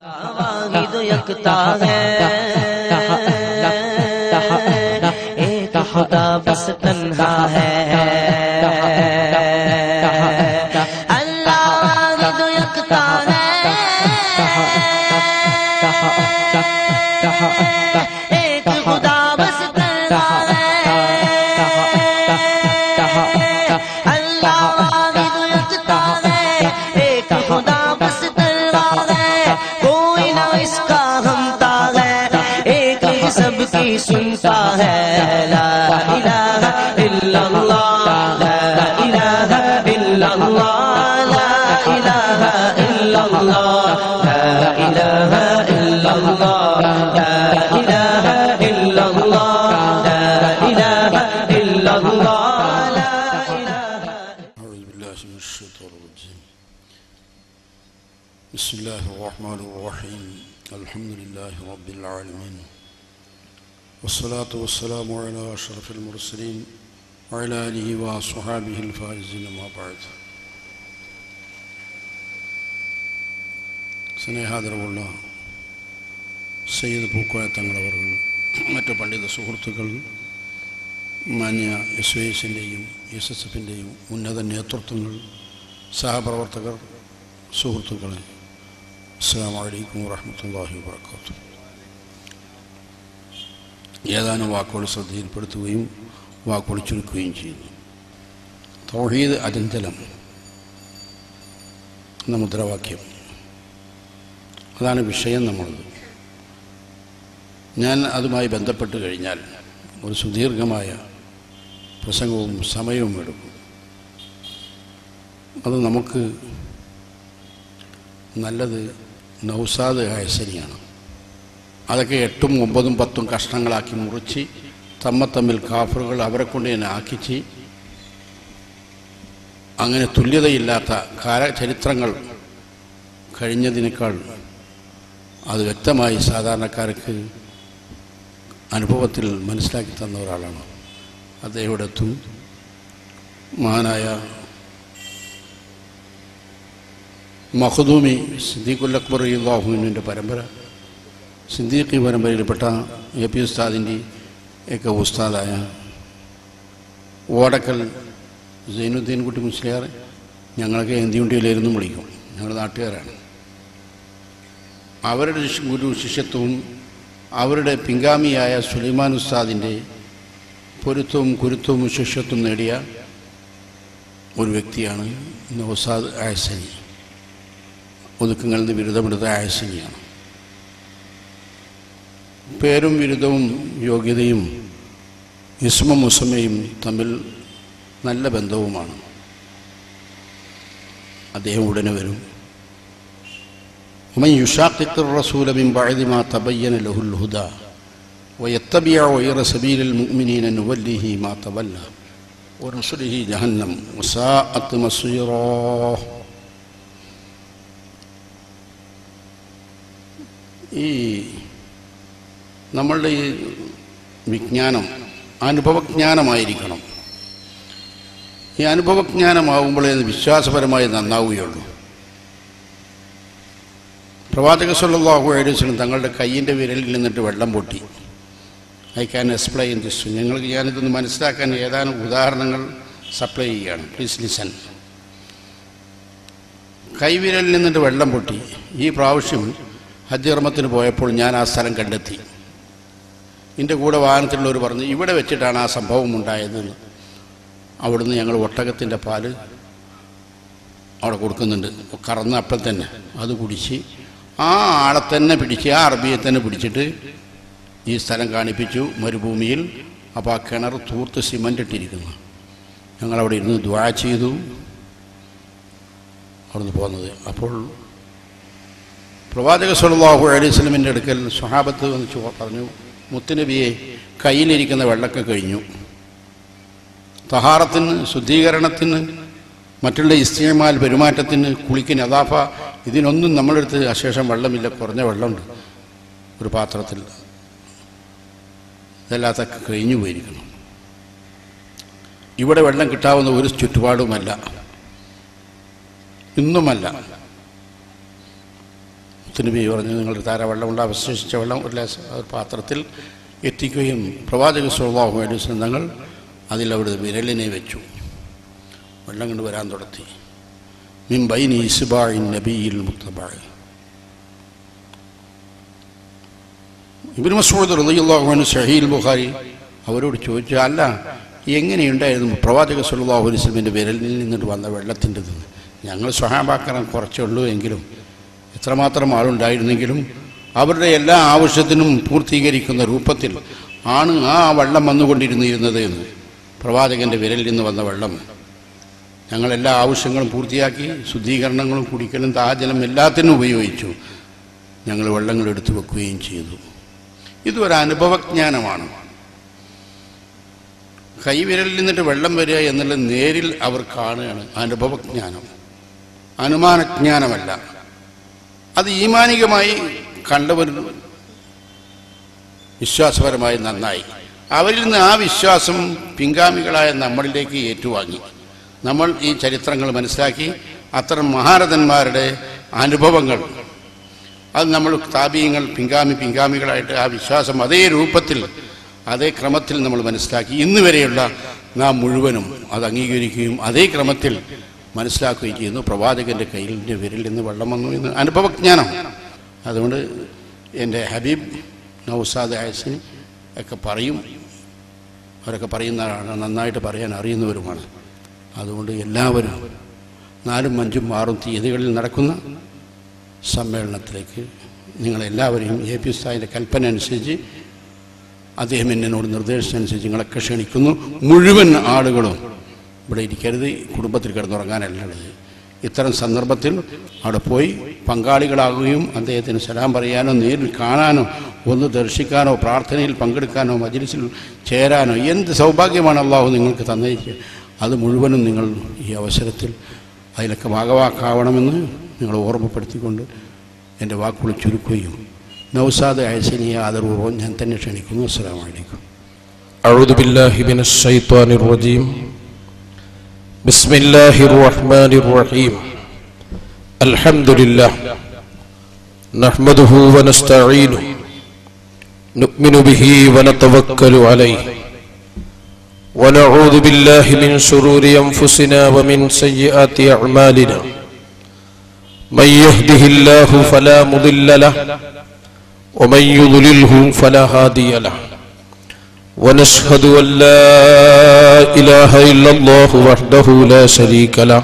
वाहिद यकता है एक खुदा बस तन्हा है। अल्लाह वाहिद यकता है एक खुदा बस तन्हा है। अल्लाह वाहिद यकता है एक खुदा बस तन्हा है। कोई ना इसका हमता है एक ही सबकी सुनता है। ला इलाहा इल्लल्लाह ला इलाहा इल्लल्लाह ला इलाहा इल्लल्लाह ला इलाहा इल्लल्लाह ला इलाहा इल्लल्लाह ला इलाहा इल्लल्लाह ला इलाहा। أعوذ بالله من الشيطان الرجيم. بسم الله الرحمن الرحيم. الحمد لله رب العالمين والصلاة والسلام على أشرف المرسلين وعلى آله وصحابه الفائزين ما بعد. സ്നേഹാദരവുള്ള സയ്യിദ് പൂക്കോയ തങ്ങളവർ, മറ്റു പണ്ഡിത സുഹൃത്തുക്കൾ, മാന്യ SYS-ൻ്റെയും SSF-ൻ്റെയും ഉന്നത നേതൃത്വങ്ങൾ, സഹപ്രവർത്തകർ, സുഹൃത്തുക്കളെ, അസ്സലാമു അലൈക്കും വറഹ്മത്തുള്ളാഹി വബറകാതുഹു. ഏതാനും വാക്കുകൾ ശ്രദ്ധയിൽപ്പെടുത്തുകയും വാക്കുകൾ ചുരുക്കുകയും ചെയ്യുന്നു. തൗഹീദ് അചഞ്ചലം എന്ന മുദ്രാവാക്യം, അതാണ് വിഷയം നമ്മളുടെ. ഞാൻ അതുമായി ബന്ധപ്പെട്ട് കഴിഞ്ഞാൽ ഒരു സുദീർഘമായ പ്രസംഗവും സമയവും എടുക്കും. അത് നമുക്ക് നല്ലത് നൗസാദ് ഹസനിയാണ്. അതൊക്കെ 8ഉം 9ഉം 10ഉം കഷ്ണങ്ങളാക്കി മുറിച്ച് തമ്മിൽ കാഫറുകൾ അവരെ കൊണ്ട് തന്നെ ആക്കിച്ച് അങ്ങനെ തുല്യതയില്ലാത്ത ചരിത്രങ്ങൾ കഴിഞ്ഞതിനേക്കാൾ അത് വ്യക്തമായി സാധാരണക്കാർക്ക് അനുഭവത്തിൽ മനസ്സിലാക്കി തന്ന ഒരാളാണ്. അദ്ദേഹം ഇവിടെ എത്തും. മഹാനായ മഖ്ദൂമി സിദ്ദീഖുൽ അക്ബർ റളിയല്ലാഹു അൻഹുവിൻ്റെ പരമ്പര, സിദ്ദീഖി പരമ്പരയിൽപ്പെട്ട AP ഉസ്താദിൻ്റെ ഒക്കെ ഉസ്താദായ ഓടക്കൽ സൈനുദ്ദീൻ കുട്ടി മുസ്ലിയാർ, ഞങ്ങളൊക്കെ എന്തിയുണ്ടിയിലായിരുന്നു വിളിക്കും, ഞങ്ങൾ നാട്ടുകാരാണ്. അവരുടെ ഗുരു ശിഷ്യത്വവും അവരുടെ പിൻഗാമിയായ സുലൈമാൻ ഉസ്താദിൻ്റെ പൊരുത്തവും കുരുത്തവും ശിഷ്യത്വം നേടിയ ഒരു വ്യക്തിയാണ് നൗസാദ് ഹസനി. ഒതുക്കങ്ങളിൽ നിന്ന് ബിരുദമെടുത്ത ഹസനിയാണ്. പേരും ബിരുദവും യോഗ്യതയും ഇസ്മും മുസമ്മയും തമ്മിൽ നല്ല ബന്ധവുമാണ്. അദ്ദേഹം ഉടനെ വരും. ومن يشاقق الرسول من بعد ما تبين له الهدى ويتبع غير سبيل المؤمنين نوله ما تولى ونصله جهنم وساءت مصيرا. ഈ നമ്മളുടെ ഈ വിജ്ഞാനം അനുഭവജ്ഞാനമായിരിക്കണം. ഈ അനുഭവജ്ഞാനമാകുമ്പോഴേ വിശ്വാസപരമായി നന്നാവുകയുള്ളൂ. പ്രവാചക സല്ലല്ലാഹു അലൈഹി വസല്ലം തങ്ങളുടെ കയ്യിൻ്റെ വിരലിൽ നിന്നിട്ട് വെള്ളം പൊട്ടി. I can explain this. ഞങ്ങൾക്ക് ഞാനിതൊന്ന് മനസ്സിലാക്കാൻ ഏതാനും ഉദാഹരണങ്ങൾ സപ്ലൈ ചെയ്യുകയാണ്. Please listen. കൈവിരലിൽ നിന്നിട്ട് വെള്ളം പൊട്ടി. ഈ പ്രാവശ്യം ഹജ്ജ് കർമ്മത്തിന് പോയപ്പോൾ ഞാൻ ആ സ്ഥലം കണ്ടെത്തി. എൻ്റെ കൂടെ വാഹനത്തിലുള്ളവർ പറഞ്ഞു ഇവിടെ വെച്ചിട്ടാണ് ആ സംഭവം ഉണ്ടായതെന്ന്. അവിടുന്ന് ഞങ്ങൾ ഒട്ടകത്തിൻ്റെ പാല് അവിടെ കൊടുക്കുന്നുണ്ട്. കറന്ന് അപ്പം തന്നെ അത് കുടിച്ച് ആ ആളെ തന്നെ പിടിച്ച്, ആ അറബിയെ തന്നെ പിടിച്ചിട്ട് ഈ സ്ഥലം കാണിപ്പിച്ചു, മരുഭൂമിയിൽ. അപ്പോൾ ആ കിണർ തൂർത്ത് സിമൻ്റ് ഇട്ടിരിക്കുന്നു. ഞങ്ങളവിടെ ഇരുന്ന് ദുആ ചെയ്തു അവിടുന്ന് പോകുന്നത്. അപ്പോൾ പ്രവാചക സല്ലല്ലാഹു അലൈഹി വസല്ലമിൻ്റെ അടുക്കൽ സ്വഹാബത്ത് വന്ന് പറഞ്ഞു, മുത്തുനബിയെ, കയ്യിലിരിക്കുന്ന വെള്ളമൊക്കെ കഴിഞ്ഞു. തഹാറത്തിന്, ശുദ്ധീകരണത്തിന്, മറ്റുള്ള ഇസ്തിമാൽ പെരുമാറ്റത്തിന്, കുളിക്ക്, നദാഫ, ഇതിനൊന്നും നമ്മളെടുത്ത് അശേഷം വെള്ളമില്ല. കുറഞ്ഞ വെള്ളമുണ്ട് ഒരു പാത്രത്തിൽ. ഇതെല്ലാത്തൊക്കെ കഴിഞ്ഞു പോയിരിക്കണം. ഇവിടെ വെള്ളം കിട്ടാവുന്ന ഒരു ചുറ്റുപാടുമല്ല, ഇന്നുമല്ല. മുത്തുനബി പറഞ്ഞു, നിങ്ങളുടെ ധാരാവെള്ളമുള്ള അവശേഷിച്ച വെള്ളം ഒരു പാത്രത്തിൽ എത്തിക്കുകയും പ്രവാചകൻ സ്വല്ലല്ലാഹു അലൈഹി വസല്ലം തങ്ങൾ അതിൽ അവിടെ വിരലിനെ വെച്ചു. വെള്ളം കൊണ്ട് വരാൻ തുടങ്ങി. മിൻ ബൈനി ഇസ്ബാഇൻ നബിയിൽ മുത്തബഅ. ഇബ്നു മസ്ഊദ് റളിയല്ലാഹു അൻഹു സഹീഹുൽ ബുഖാരി അവരോട് ചോദിച്ചു, അല്ല എങ്ങനെയുണ്ടായിരുന്നു പ്രവാചക സ്വല്ലല്ലാഹു അലൈഹി വസല്ലമിൻ്റെ വിരലിൽ നിന്നിട്ട് വന്ന വെള്ളത്തിൻ്റെത്? ഞങ്ങൾ സ്വഹാബാക്കറം കുറച്ചേ ഉള്ളൂ എങ്കിലും എത്രമാത്രം ആളുണ്ടായിരുന്നെങ്കിലും അവരുടെ എല്ലാ ആവശ്യത്തിനും പൂർത്തീകരിക്കുന്ന രൂപത്തിൽ ആണ് ആ വെള്ളം വന്നുകൊണ്ടിരുന്നിരുന്നത് എന്ന്. പ്രവാചകൻ്റെ വിരലിൽ നിന്ന് വന്ന വെള്ളം ഞങ്ങളെല്ലാ ആവശ്യങ്ങളും പൂർത്തിയാക്കി, ശുദ്ധീകരണങ്ങളും കുടിക്കലും ദാഹജലം എല്ലാത്തിനും ഉപയോഗിച്ചു. ഞങ്ങൾ വെള്ളങ്ങൾ എടുത്തു വെക്കുകയും ചെയ്തു. ഇതൊരു അനുഭവജ്ഞാനമാണ്. കൈവിരലിൽ നിന്നിട്ട് വെള്ളം വരിക എന്നുള്ളത് നേരിൽ അവർ കാണുകയാണ്. അനുഭവജ്ഞാനം, അനുമാനജ്ഞാനമല്ല. അത് ഈമാനികമായി കണ്ടവർ വിശ്വാസപരമായി നന്നായി. അവരിൽ നിന്ന് ആ വിശ്വാസം പിൻഗാമികളായ നമ്മളിലേക്ക് ഏറ്റുവാങ്ങി. നമ്മൾ ഈ ചരിത്രങ്ങൾ മനസ്സിലാക്കി അത്തരം മഹാരഥന്മാരുടെ അനുഭവങ്ങൾ അത് നമ്മൾ താബീങ്ങൾ പിൻഗാമികളായിട്ട് ആ വിശ്വാസം അതേ രൂപത്തിൽ അതേ ക്രമത്തിൽ നമ്മൾ മനസ്സിലാക്കി. ഇന്ന് വരെയുള്ള നാം മുഴുവനും അത് അംഗീകരിക്കുകയും അതേ ക്രമത്തിൽ മനസ്സിലാക്കുകയും ചെയ്യുന്നു. പ്രവാചകൻ്റെ കയ്യിലിൻ്റെ വിരലിൽ നിന്ന് വെള്ളം വന്നു എന്ന് അനുഭവജ്ഞാനം. അതുകൊണ്ട് എൻ്റെ ഹബീബ് നൗസാദ് ആയസിന് ഒക്കെ പറയും, അവരൊക്കെ പറയുന്നതാണ്, നന്നായിട്ട് പറയാൻ അറിയുന്നവരുമാണ്. അതുകൊണ്ട് എല്ലാവരും 4, 5, 6 തീയതികളിൽ നടക്കുന്ന സമ്മേളനത്തിലേക്ക് നിങ്ങളെല്ലാവരെയും AP ഉസ്താദിൻ്റെ കൽപ്പന അനുസരിച്ച് അദ്ദേഹം എന്നോട് നിർദ്ദേശമനുസരിച്ച് നിങ്ങളൊക്കെ ക്ഷണിക്കുന്നു. മുഴുവൻ ആളുകളും ഇവിടെ ഇരിക്കരുത്, കുടുംബത്തിൽ കിടന്നുറങ്ങാനല്ലുള്ളത്. ഇത്തരം സന്ദർഭത്തിൽ അവിടെ പോയി പങ്കാളികളാകുകയും അദ്ദേഹത്തിന് സലാം പറയാനോ നേരിൽ കാണാനോ ഒന്ന് ദർശിക്കാനോ പ്രാർത്ഥനയിൽ പങ്കെടുക്കാനോ മജ്‌ലിസിൽ ചേരാനോ എന്ത് സൗഭാഗ്യമാണ് അള്ളാഹു നിങ്ങൾക്ക് തന്നേക്ക്. അത് മുഴുവനും നിങ്ങൾ ഈ അവസരത്തിൽ അതിലൊക്കെ ഭാഗവാക്കാവണമെന്ന് നിങ്ങൾ ഓർമ്മപ്പെടുത്തിക്കൊണ്ട് എൻ്റെ വാക്കുകൾ ചുരുക്കുകയും നൗസാദ് ആയസിനെ ആദരപൂർവ്വം ഞാൻ തന്നെ ക്ഷണിക്കുന്നു. അസ്സലാമു അലൈക്കും. അഊദു ബില്ലാഹി മിനശ് ശൈത്വാനിർ റജീം. ബിസ്മില്ലാഹിർ റഹ്മാനിർ റഹീം. അൽഹംദുലില്ലാഹ് നഹ്മദുഹു വനസ്തഈനുഹു നുഅ്മിനു ബിഹി വനതവക്കലു അലൈഹി ونعوذ بالله من شرور أنفسنا ومن سيئات أعمالنا من يهده الله فلا مضل له ومن يضلله فلا هادي له ونشهد أن لا إله إلا الله وحده لا شريك له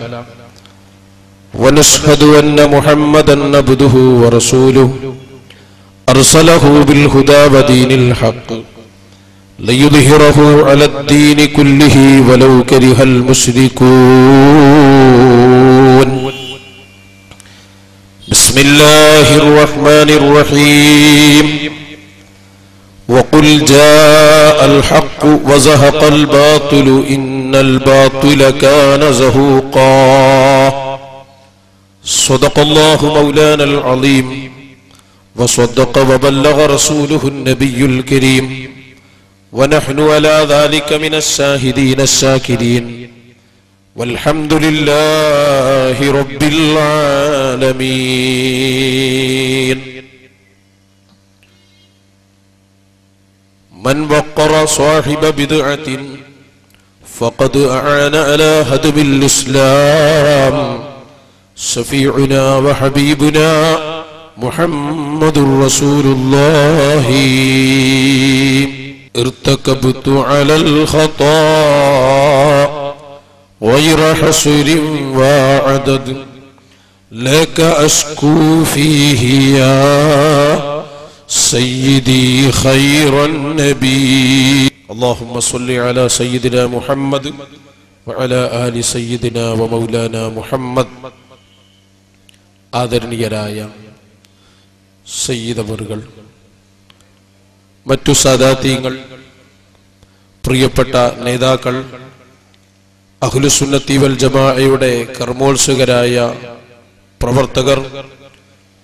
ونشهد أن محمدا عبده ورسوله أرسله بالهدى ودين الحق ليظهره على الدين كله ولو كره المشركون. بسم الله الرحمن الرحيم. وقل جاء الحق وزهق الباطل إن الباطل كان زهوقا. صدق الله مولانا العظيم وصدق وبلغ رسوله النبي الكريم ونحن على ذلك من الشاهدين الشاكرين والحمد لله رب العالمين. من وقر صاحب بدعة فقد أعان على هدم الإسلام. شفيعنا وحبيبنا محمد رسول الله. ارتكبت على الخطا غير حصر وعدد لك أشكو فيه يا سيدي خير النبي. اللهم صل على سيدنا محمد وعلى آل سيدنا ومولانا محمد. ആദരണീയരായ സയ്യിദവറുകൾ, മറ്റു സാദാത്യങ്ങൾ, പ്രിയപ്പെട്ട നേതാക്കൾ, അഹ്ലുസുന്നത്തി വൽ ജമാഅയുടെ കർമ്മോത്സുകരായ പ്രവർത്തകർ,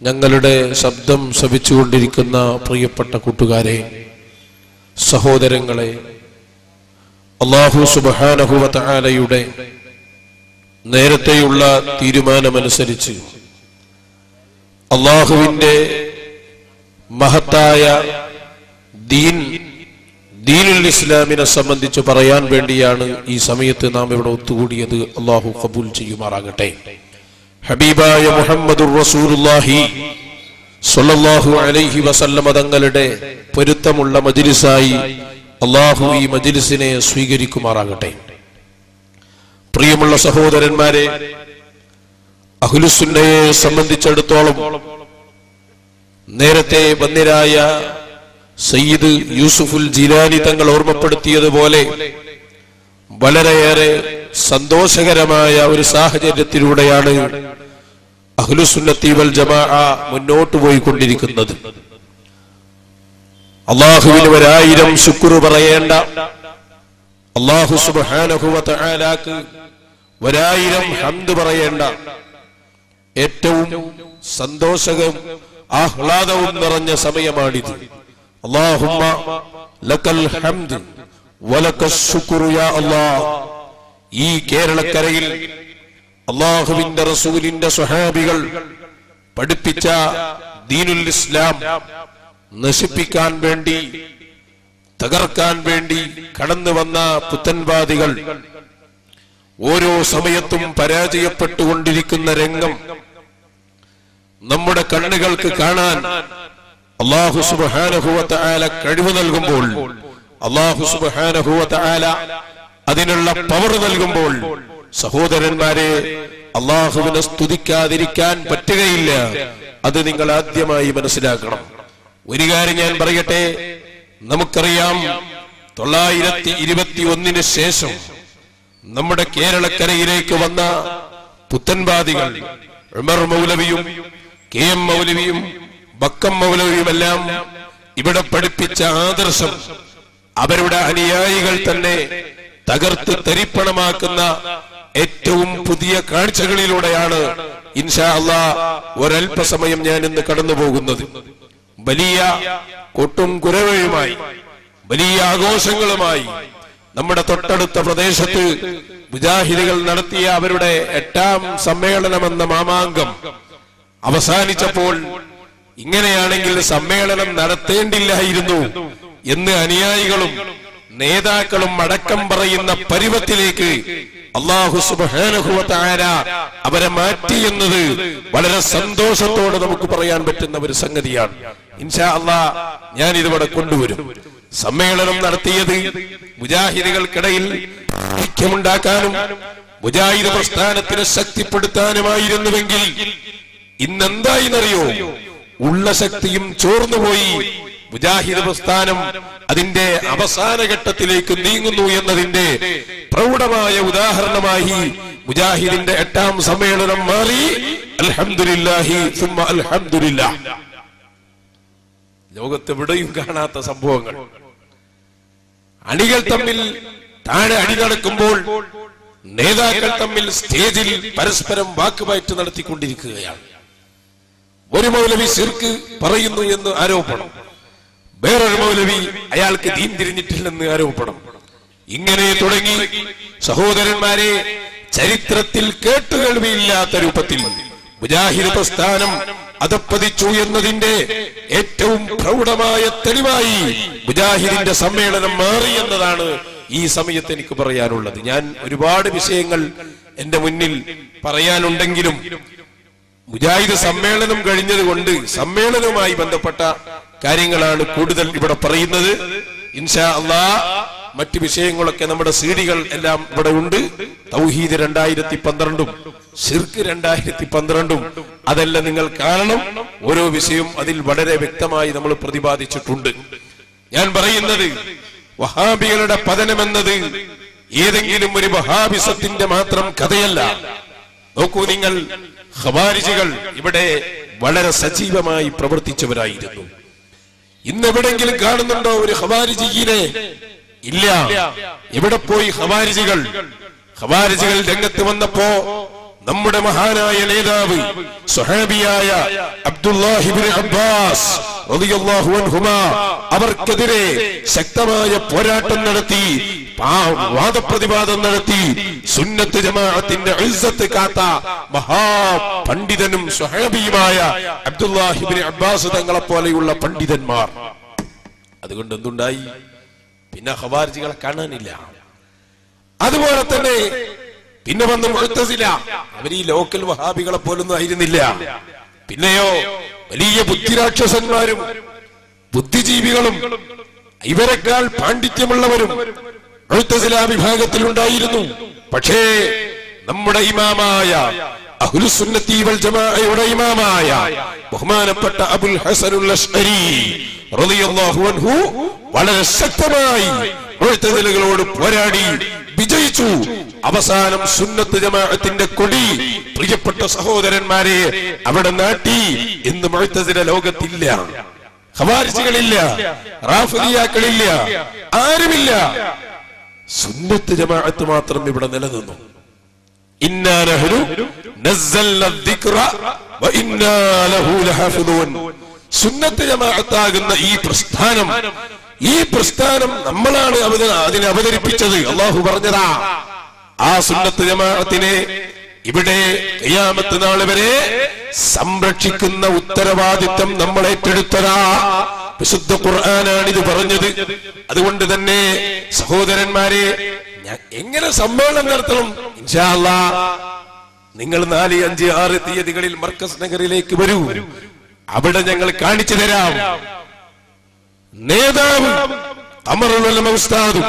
ഞങ്ങളുടെ ശബ്ദം ശ്രവിച്ചുകൊണ്ടിരിക്കുന്ന പ്രിയപ്പെട്ട കൂട്ടുകാരെ, സഹോദരങ്ങളെ, അല്ലാഹു സുബ്ഹാനഹു വ തആലയുടെ നേരത്തെയുള്ള തീരുമാനമനുസരിച്ച് അള്ളാഹുവിന്റെ മഹത്തായ ദീനുൽ ഇസ്ലാമിനെ സംബന്ധിച്ച് പറയാൻ വേണ്ടിയാണ് ഈ സമയത്ത് നാം ഇവിടെ ഒത്തുകൂടിയത്. അള്ളാഹു ഖബൂൽ ചെയ്യുമാറാകട്ടെ. ഹബീബായ മുഹമ്മദുർ റസൂലുള്ളാഹി സ്വല്ലല്ലാഹു അലൈഹി വസല്ലമ തങ്ങളുടെ പൊരുത്തമുള്ള മജ്ലിസായി അള്ളാഹു ഈ മജ്ലിസിനെ സ്വീകരിക്കുമാറാകട്ടെ. പ്രിയമുള്ള സഹോദരന്മാരെ, അഹ്ലുസുന്നയെ സംബന്ധിച്ചിടത്തോളം നേരത്തെ വന്ദ്യരായ സയ്യിദ് യൂസുഫുൽ ജിലാനി തങ്ങൾ ഓർമ്മപ്പെടുത്തിയതുപോലെ വളരെയേറെ സന്തോഷകരമായ ഒരു സാഹചര്യത്തിലൂടെയാണ് അഹ്ലുസുന്നത്തി വൽ ജമാഅ മുന്നോട്ട് പോയിക്കൊണ്ടിരിക്കുന്നത്. അള്ളാഹുവിന് 1000 ശുക്ർ പറയേണ്ട, അള്ളാഹു സുബ്ഹാനഹു വ തആലാക്ക് 1000 ഹംദ് പറയേണ്ട ഏറ്റവും സന്തോഷവും ആഹ്ലാദവും നിറഞ്ഞ സമയമാണിത്. അല്ലാഹുമ്മ ലക്കൽ ഹംദ് വലക്കസ് ശുക്ർ യാ അല്ലാഹ്. ഈ കേരളക്കരയിൽ അല്ലാഹുവിന്റെ റസൂലിന്റെ സ്വഹാബികൾ പഠിപ്പിച്ച ദീനുൽ ഇസ്ലാം നശിപ്പിക്കാൻ വേണ്ടി, തകർക്കാൻ വേണ്ടി കടന്നു വന്ന പുത്തൻവാദികൾ ഓരോ സമയത്തും പരാജയപ്പെട്ടുകൊണ്ടിരിക്കുന്ന രംഗം നമ്മുടെ കണ്ണുകൾക്ക് കാണാൻ അല്ലാഹു സുബ്ഹാനഹു വ തആല കഴിവ് നൽകുമ്പോൾ, അല്ലാഹു സുബ്ഹാനഹു വ തആല അതിനുള്ള പവർ നൽകുമ്പോൾ, സഹോദരന്മാരെ, അല്ലാഹുവിനെ സ്തുതിക്കാതിരിക്കാൻ പറ്റുകയില്ല. അത് നിങ്ങൾ ആദ്യമായി മനസ്സിലാക്കണം. ഒരു കാര്യം ഞാൻ പറയട്ടെ, നമുക്കറിയാം 921 ശേഷം നമ്മുടെ കേരളക്കരയിലേക്ക് വന്ന പുത്തൻവാദികൾ ഉമർ മൗലവിയും KM മൗലവിയും ബക്കം മൗലവിയുമെല്ലാം ഇവിടെ പഠിപ്പിച്ച ആദർശം അവരുടെ അനുയായികൾ തന്നെ തകർത്ത് തരിപ്പണമാക്കുന്ന ഏറ്റവും പുതിയ കാഴ്ചകളിലൂടെയാണ് ഇൻഷാ അല്ലാഹ് ഒരൽപസമയം ഞാൻ ഇന്ന് കടന്നു പോകുന്നത്. വലിയ കൊട്ടും കുരവയുമായി, വലിയ ആഘോഷങ്ങളുമായി നമ്മുടെ തൊട്ടടുത്ത പ്രദേശത്ത് മുജാഹിദുകൾ നടത്തിയ അവരുടെ 8ാം സമ്മേളനമെന്ന മാമാങ്കം അവസാനിച്ചപ്പോൾ ഇങ്ങനെയാണെങ്കിൽ സമ്മേളനം നടത്തേണ്ടില്ലായിരുന്നു എന്ന് അനുയായികളും നേതാക്കളും അടക്കം പറയുന്ന പരുവത്തിലേക്ക് അല്ലാഹു സുബ്ഹാനഹു വ തആല അവരെ മാറ്റി എന്നത് വളരെ സന്തോഷത്തോടെ നമുക്ക് പറയാൻ പറ്റുന്ന ഒരു സംഗതിയാണ്. ഇൻഷാ അല്ലാഹ് ഞാൻ ഇതിവിടെ കൊണ്ടുവരും. സമ്മേളനം നടത്തിയത് മുജാഹിദുകൾക്കിടയിൽ ഐക്യമുണ്ടാക്കാനും മുജാഹിദ് പ്രസ്ഥാനത്തിനെ ശക്തിപ്പെടുത്താനുമായിരുന്നുവെങ്കിൽ ഇന്നെന്തായിന്നറിയോ? ഉള്ള ശക്തിയും ചോർന്നുപോയി. മുജാഹിദ് പ്രസ്ഥാനം അതിന്റെ അവസാന ഘട്ടത്തിലേക്ക് നീങ്ങുന്നു എന്നതിന്റെ പ്രൗഢമായ ഉദാഹരണമായി മുജാഹിദിന്റെ 8ാം സമ്മേളനം മാറി. അൽഹംദുലില്ലാഹി സുമ്മ അൽഹംദുലില്ലാഹ്. ലോകത്തെവിടെയും കാണാത്ത സംഭവങ്ങൾ. അണികൾ തമ്മിൽ താഴെ അടി നടക്കുമ്പോൾ നേതാക്കൾ തമ്മിൽ സ്റ്റേജിൽ പരസ്പരം വാക്കുപയറ്റ് നടത്തിക്കൊണ്ടിരിക്കുകയാണ്. ഒരു മൗലവി ശിർക്ക് പറയുന്നു എന്ന് ആരോപണം, വേറൊരു മൗലവി അയാൾക്ക് ദീൻ തിരിഞ്ഞിട്ടില്ലെന്ന് ആരോപണം. ഇങ്ങനെ തുടങ്ങി സഹോദരന്മാരെ, ചരിത്രത്തിൽ കേട്ടുകേൾവിയില്ലാത്ത രൂപത്തിൽ മുജാഹിദ് പ്രസ്ഥാനം അധപ്പതിച്ചു എന്നതിന്റെ ഏറ്റവും പ്രൗഢമായ തെളിവായി മുജാഹിദിന്റെ സമ്മേളനം മാറി എന്നതാണ് ഈ സമയത്ത് എനിക്ക് പറയാനുള്ളത്. ഞാൻ ഒരുപാട് വിഷയങ്ങൾ എന്റെ മുന്നിൽ പറയാനുണ്ടെങ്കിലും മുജാഹിദ് സമ്മേളനം കഴിഞ്ഞതുകൊണ്ട് സമ്മേളനവുമായി ബന്ധപ്പെട്ട കാര്യങ്ങളാണ് കൂടുതൽ ഇവിടെ പറയുന്നത്. ഇൻഷാ അല്ലാഹ് മറ്റു വിഷയങ്ങളൊക്കെ നമ്മുടെ സീഡികൾ എല്ലാം ഇവിടെ ഉണ്ട്. തൗഹീദ് 2012 ശിർക്ക് 2012 അതെല്ലാം നിങ്ങൾ കാണണം. ഓരോ വിഷയവും അതിൽ വളരെ വ്യക്തമായി നമ്മൾ പ്രതിപാദിച്ചിട്ടുണ്ട്. ഞാൻ പറയുന്നത് വഹാബികളുടെ പതനമെന്നത് ഏതെങ്കിലും ഒരു വഹാബിസത്തിന്റെ മാത്രം കഥയല്ല. നോക്കൂ നിങ്ങൾ, ഖവാരിജികൾ ഇവിടെ വളരെ സജീവമായി പ്രവർത്തിച്ചവരായിരുന്നു. ഇന്നെവിടെങ്കിലും കാണുന്നുണ്ടോ ഒരു ഖവാരിജിയെ? ഇല്ല. എവിടെ പോയി ഖവാരിജികൾ? ഖവാരിജികൾ രംഗത്ത് വന്നപ്പോ നമ്മുടെ മഹാനായ നേതാവ് സ്വഹാബിയായ അബ്ദുല്ലാഹി ഇബ്നു അബ്ബാസ് റളിയല്ലാഹു അൻഹുമാ അവർക്കെതിരെ ശക്തമായ പോരാട്ടം നടത്തി വാദപ്രതിവാദം നടത്തി സുന്നത്ത് ജമാഅത്തിന്റെ ഇസ്സത്ത് കാത്ത മഹാപണ്ഡിതനും സ്വഹാബിയുമായ അബ്ദുല്ലാഹി ഇബ്നു അബ്ബാസ് തങ്ങളെ പോലെയുള്ള പണ്ഡിതന്മാർ. അതുകൊണ്ട് എന്തുണ്ടായി? പിന്നെ ഖവാരിജികളെ കാണാനില്ല. അതുപോലെ തന്നെ പിന്നെ വന്ന മുഅ്തസില, അവർ ഈ ലോക്കൽ വഹാബികളെ പോലൊന്നും ആയിരുന്നില്ല. പിന്നെയോ വലിയ ബുദ്ധിരാക്ഷസന്മാരും ബുദ്ധിജീവികളും ഇവരെക്കാൾ പാണ്ഡിത്യമുള്ളവരും മുഅ്തസില വിഭാഗത്തിൽ ഉണ്ടായിരുന്നു. പക്ഷേ നമ്മുടെ ഇമാമായ അഹ്ലുസുന്നത്തി വൽ ജമാഅയുടെ ഇമാമായ ബഹുമാനപ്പെട്ട അബുൽ ഹസനുൽ അശ്അരി റളിയല്ലാഹു അൻഹു വളരെ ശക്തമായി മുഅ്തസിലകളോട് പോരാടി വിജയിച്ചു. അവസാനം സുന്നത്ത് ജമാഅത്തിന്റെ കൊടി പ്രിയപ്പെട്ട സഹോദരന്മാരെ അവിടെ നാട്ടി. ഇന്ന് മുഅ്തസില ലോകത്തില്ല, ഖവാരിജികളില്ല, റാഫിദിയാക്കളില്ല, ആരുമില്ല. സുന്നത്ത് ജമാഅത്ത് മാത്രം ഇവിടെ നിലനിന്നു. ഇന്നാ നഹ്നു നസ്സൽന ദിക്റ വ ഇന്നാ ലഹു ലഹാഫിദൂൻ. സുന്നത്ത് ജമാഅത്താകുന്ന ഈ പ്രസ്ഥാനം നമ്മളാണ് അതിനെ അവതരിപ്പിച്ചത്. അല്ലാഹു പറഞ്ഞതാ. ആ സുന്നത്ത് ജമാഅത്തിനെ ഇവിടെ ഖിയാമത്ത് നാൾ വരെ സംരക്ഷിക്കുന്ന ഉത്തരവാദിത്വം നമ്മൾ ഏറ്റെടുത്തതാ. വിശുദ്ധ ഖുർആനാണ് ഇത് പറഞ്ഞത്. അതുകൊണ്ട് തന്നെ സഹോദരന്മാരെ, എങ്ങനെ സമ്മേളനം നടത്തണം? ഇൻഷാ അല്ലാഹ് നിങ്ങൾ 4, 5, 6 തീയതികളിൽ മർക്കസ് നഗറിലേക്ക് വരൂ. അവിടെ ഞങ്ങൾ കാണിച്ചു തരാം. നേതാവ് ഖമറുൽ ഉലമ ഉസ്താദും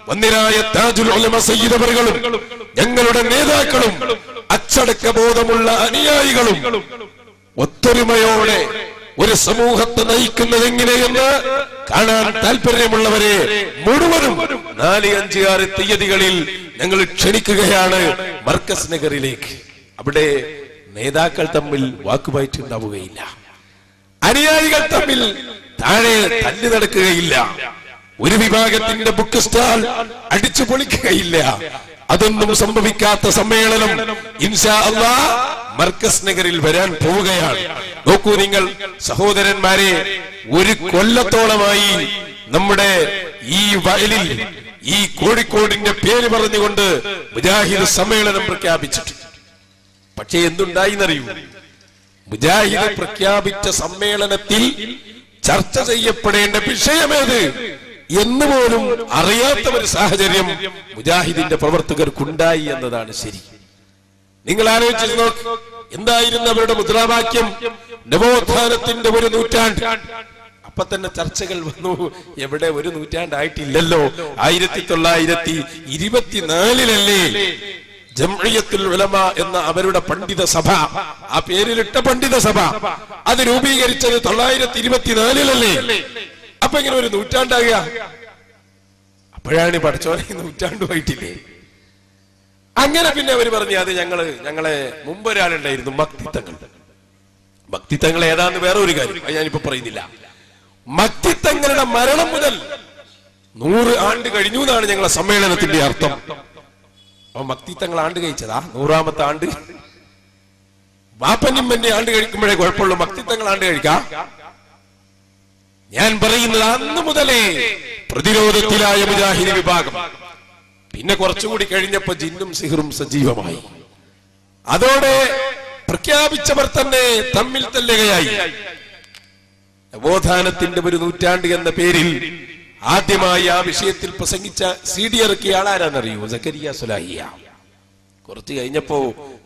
വന്നിരായ താജുൽ ഉലമ സയ്യിദ് അവറുകളും ഞങ്ങളുടെ നേതാക്കളും അച്ചടക്ക ബോധമുള്ള അനുയായികളും ഒത്തൊരുമയോടെ ഒരു സമൂഹത്തെ നയിക്കുന്നത് എങ്ങനെയെന്ന് കാണാൻ താല്പര്യമുള്ളവരെ മുഴുവനും 4, 5, 6 തീയതികളിൽ ഞങ്ങൾ ക്ഷണിക്കുകയാണ് മർക്കസ് നഗറിലേക്ക്. അവിടെ നേതാക്കൾ തമ്മിൽ വാക്കുപായിട്ടുണ്ടാവുകയില്ല, അനുയായികൾ തമ്മിൽ താഴെ തല്ലി നടക്കുകയില്ല, ഒരു വിഭാഗത്തിന്റെ ബുക്ക് സ്റ്റാൾ അടിച്ചു പൊളിക്കുകയില്ല. അതൊന്നും സംഭവിക്കാത്ത സമ്മേളനം ഇൻഷാ അല്ലാഹ് മർക്കസ് നഗറിൽ വരാൻ പോവുകയാണ്. നോക്കൂ നിങ്ങൾ സഹോദരന്മാരെ, ഒരു കൊല്ലത്തോളമായി നമ്മുടെ ഈ വയലിൽ ഈ കോഴിക്കോടിന്റെ പേര് പറഞ്ഞുകൊണ്ട് മുജാഹിദ് സമ്മേളനം പ്രഖ്യാപിച്ചിട്ട്. പക്ഷേ എന്തുണ്ടായിന്നറിയൂ? മുജാഹിദ് പ്രഖ്യാപിച്ച സമ്മേളനത്തിൽ ചർച്ച ചെയ്യപ്പെടേണ്ട വിഷയമേത് എന്ന് പോലും അറിയാത്ത ഒരു സാഹചര്യം മുജാഹിദിന്റെ പ്രവർത്തകർക്കുണ്ടായി എന്നതാണ് ശരി. നിങ്ങൾ ആലോചിച്ച് നോക്ക്, എന്തായിരുന്നു അവരുടെ മുദ്രാവാക്യം? നവോത്ഥാനത്തിന്റെ ഒരു നൂറ്റാണ്ട്. അപ്പൊ തന്നെ ചർച്ചകൾ വന്നു. എവിടെ ഒരു നൂറ്റാണ്ടായിട്ടില്ലല്ലോ, 1924-ലല്ലേ ജംഇയ്യത്തുൽ ഉലമ എന്ന അവരുടെ പണ്ഡിത സഭ, ആ പേരിലിട്ട പണ്ഡിത സഭ, അത് രൂപീകരിച്ചത് 1924-ലല്ലേ? അപ്പൊ ഇങ്ങനെ ഒരു നൂറ്റാണ്ടാകുക? അപ്പോഴാണ് പഠിച്ചോനെ നൂറ്റാണ്ടുമായിട്ടില്ലേ? അങ്ങനെ പിന്നെ അവർ പറഞ്ഞു, അത് ഞങ്ങളെ മുമ്പൊരാളുണ്ടായിരുന്നു മക്തിത്തങ്ങൾ ഏതാന്ന് വേറെ ഒരു കാര്യം, അത് ഞാനിപ്പോ പറയുന്നില്ല. മക്തിത്തങ്ങളുടെ മരണം മുതൽ 100 ആണ്ട് കഴിഞ്ഞു എന്നാണ് ഞങ്ങളെ സമ്മേളനത്തിന്റെ അർത്ഥം. അപ്പൊ മക്തിത്തങ്ങൾ ആണ്ട് കഴിച്ചതാ 100ാമത്തെ ആണ്ട്. വാപ്പനിമ്മന്റെ ആണ്ട് കഴിക്കുമ്പോഴേ കുഴപ്പമുള്ളൂ, മക്തിത്തങ്ങൾ ആണ്ട് കഴിക്കാം. ഞാൻ പറയുന്നത് അന്ന് മുതലേ പ്രതിരോധത്തിലായ മുജാഹിദ് വിഭാഗം. പിന്നെ കുറച്ചുകൂടി കഴിഞ്ഞപ്പോ ജിന്നും സിഹറും സജീവമായി. അതോടെ പ്രഖ്യാപിച്ചവർ തന്നെ തമ്മിൽ തല്ലുകയായി. നവോത്ഥാനത്തിന്റെ ഒരു നൂറ്റാണ്ട് എന്ന പേരിൽ ആദ്യമായി ആ വിഷയത്തിൽ പ്രസംഗിച്ച CD ഇറക്കിയ ആളാരാന്നറിയോ? സക്കരിയ സുലാഹിയ. കുറച്ച് കഴിഞ്ഞപ്പോ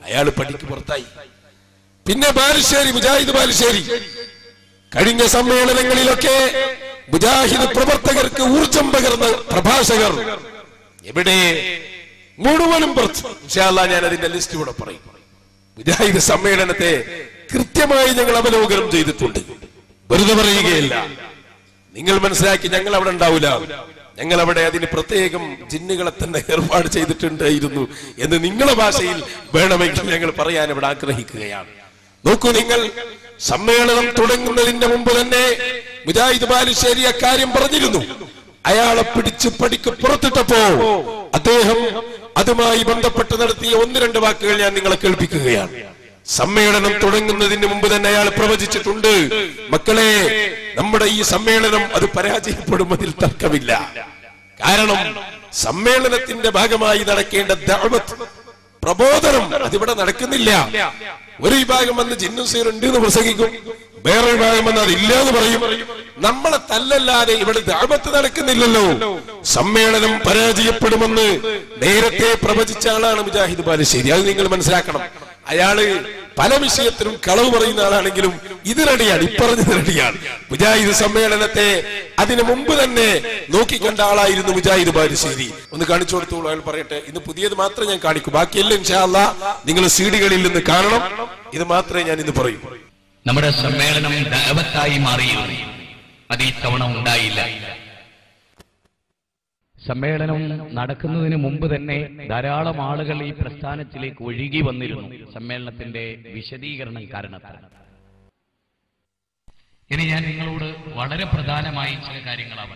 അയാൾ പടിക്ക് പുറത്തായി. പിന്നെ ബാലുശ്ശേരി, മുജാഹിദ് ബാലുശ്ശേരി. കഴിഞ്ഞ സമ്മേളനങ്ങളിലൊക്കെ മുജാഹിദ് പ്രവർത്തകർക്ക് ഊർജം പകർന്ന പ്രഭാഷകർ എവിടെ? മുഴുവനും പുറത്ത്. ഇൻഷാ അല്ലാഹ് ഞാൻ അതിന്റെ ലിസ്റ്റ് കൂടെ പറയും. മുജാഹിദ് സമ്മേളനത്തെ കൃത്യമായി ഞങ്ങൾ അവലോകനം ചെയ്തിട്ടുണ്ട്, വെറുതെ പറയുകയില്ല. നിങ്ങൾ മനസ്സിലാക്കി, ഞങ്ങൾ അവിടെ ഉണ്ടാവില്ല, ഞങ്ങൾ അവിടെ അതിന് പ്രത്യേകം ജിന്നുകളെ തന്നെ ഏർപ്പാട് ചെയ്തിട്ടുണ്ടായിരുന്നു എന്ന് നിങ്ങളുടെ ഭാഷയിൽ വേണമെങ്കിൽ ഞങ്ങൾ പറയാൻ ഇവിടെ ആഗ്രഹിക്കുകയാണ്. നോക്കൂ നിങ്ങൾ, സമ്മേളനം തുടങ്ങുന്നതിന്റെ മുമ്പ് തന്നെ മുജാഹിദ് ബാലുശ്ശേരി അക്കാര്യം പറഞ്ഞിരുന്നു. അയാളെ പിടിച്ച് പടിക്ക് പുറത്തിട്ടപ്പോ അദ്ദേഹം അതുമായി ബന്ധപ്പെട്ട് നടത്തിയ 1-2 വാക്കുകൾ ഞാൻ നിങ്ങളെ കേൾപ്പിക്കുകയാണ്. സമ്മേളനം തുടങ്ങുന്നതിന് മുമ്പ് തന്നെ അയാൾ പ്രവചിച്ചിട്ടുണ്ട്, മക്കളെ, നമ്മുടെ ഈ സമ്മേളനം അത് പരാജയപ്പെടും, അതിൽ തർക്കമില്ല. കാരണം സമ്മേളനത്തിന്റെ ഭാഗമായി നടക്കേണ്ട ദഅവത്ത്, പ്രബോധനം അതിവിടെ നടക്കുന്നില്ല. ഒരു വിഭാഗം വന്ന് ജിന്നും സീറുണ്ട് എന്ന് പ്രസംഗിക്കും, വേറെ വിഭാഗം വന്ന് അതില്ല എന്ന് പറയും. നമ്മളെ തല്ലല്ലാതെ ഇവിടെ ദഅവത്ത് നടക്കുന്നില്ലല്ലോ. സമ്മേളനം പരാജയപ്പെടുമെന്ന് നേരത്തെ പ്രവചിച്ച ആളാണ് മുജാഹിദ് ബാലുശ്ശേരി. അത് നിങ്ങൾ മനസ്സിലാക്കണം. അയാള് പല വിഷയത്തിലും കളവ് പറയുന്ന ആളാണെങ്കിലും ഇത് റെഡിയാണ്, ഇപ്പറഞ്ഞത് റെഡിയാണ്. മുജാഹിദ് സമ്മേളനത്തെ അതിനു മുമ്പ് തന്നെ നോക്കിക്കണ്ട ആളായിരുന്നു മുജാഹിദ് ബാലുശ്ശേരി. ഒന്ന് കാണിച്ചു കൊടുത്തോളൂ, അയാൾ പറയട്ടെ. ഇന്ന് പുതിയത് മാത്രമേ ഞാൻ കാണിക്കൂ, ബാക്കിയെല്ലാം ഇൻഷാ അല്ലാഹ് നിങ്ങൾ സീഡികളിൽ നിന്ന് കാണണം. ഇത് മാത്രമേ ഞാൻ ഇന്ന് പറയൂ. നമ്മുടെ സമ്മേളനം ദഅവത്തായി മാറിയിരുന്നു, അത് ഇത്തവണ ഉണ്ടായില്ല. സമ്മേളനം നടക്കുന്നതിന് മുമ്പ് തന്നെ ധാരാളം ആളുകൾ ഈ പ്രസ്ഥാനത്തിലേക്ക് ഒഴുകി വന്നിരുന്നു, സമ്മേളനത്തിന്റെ വിശദീകരണം കാരണത്താൽ. ഇനി ഞാൻ നിങ്ങളോട് വളരെ പ്രധാനമായി ചില കാര്യങ്ങളാണ്.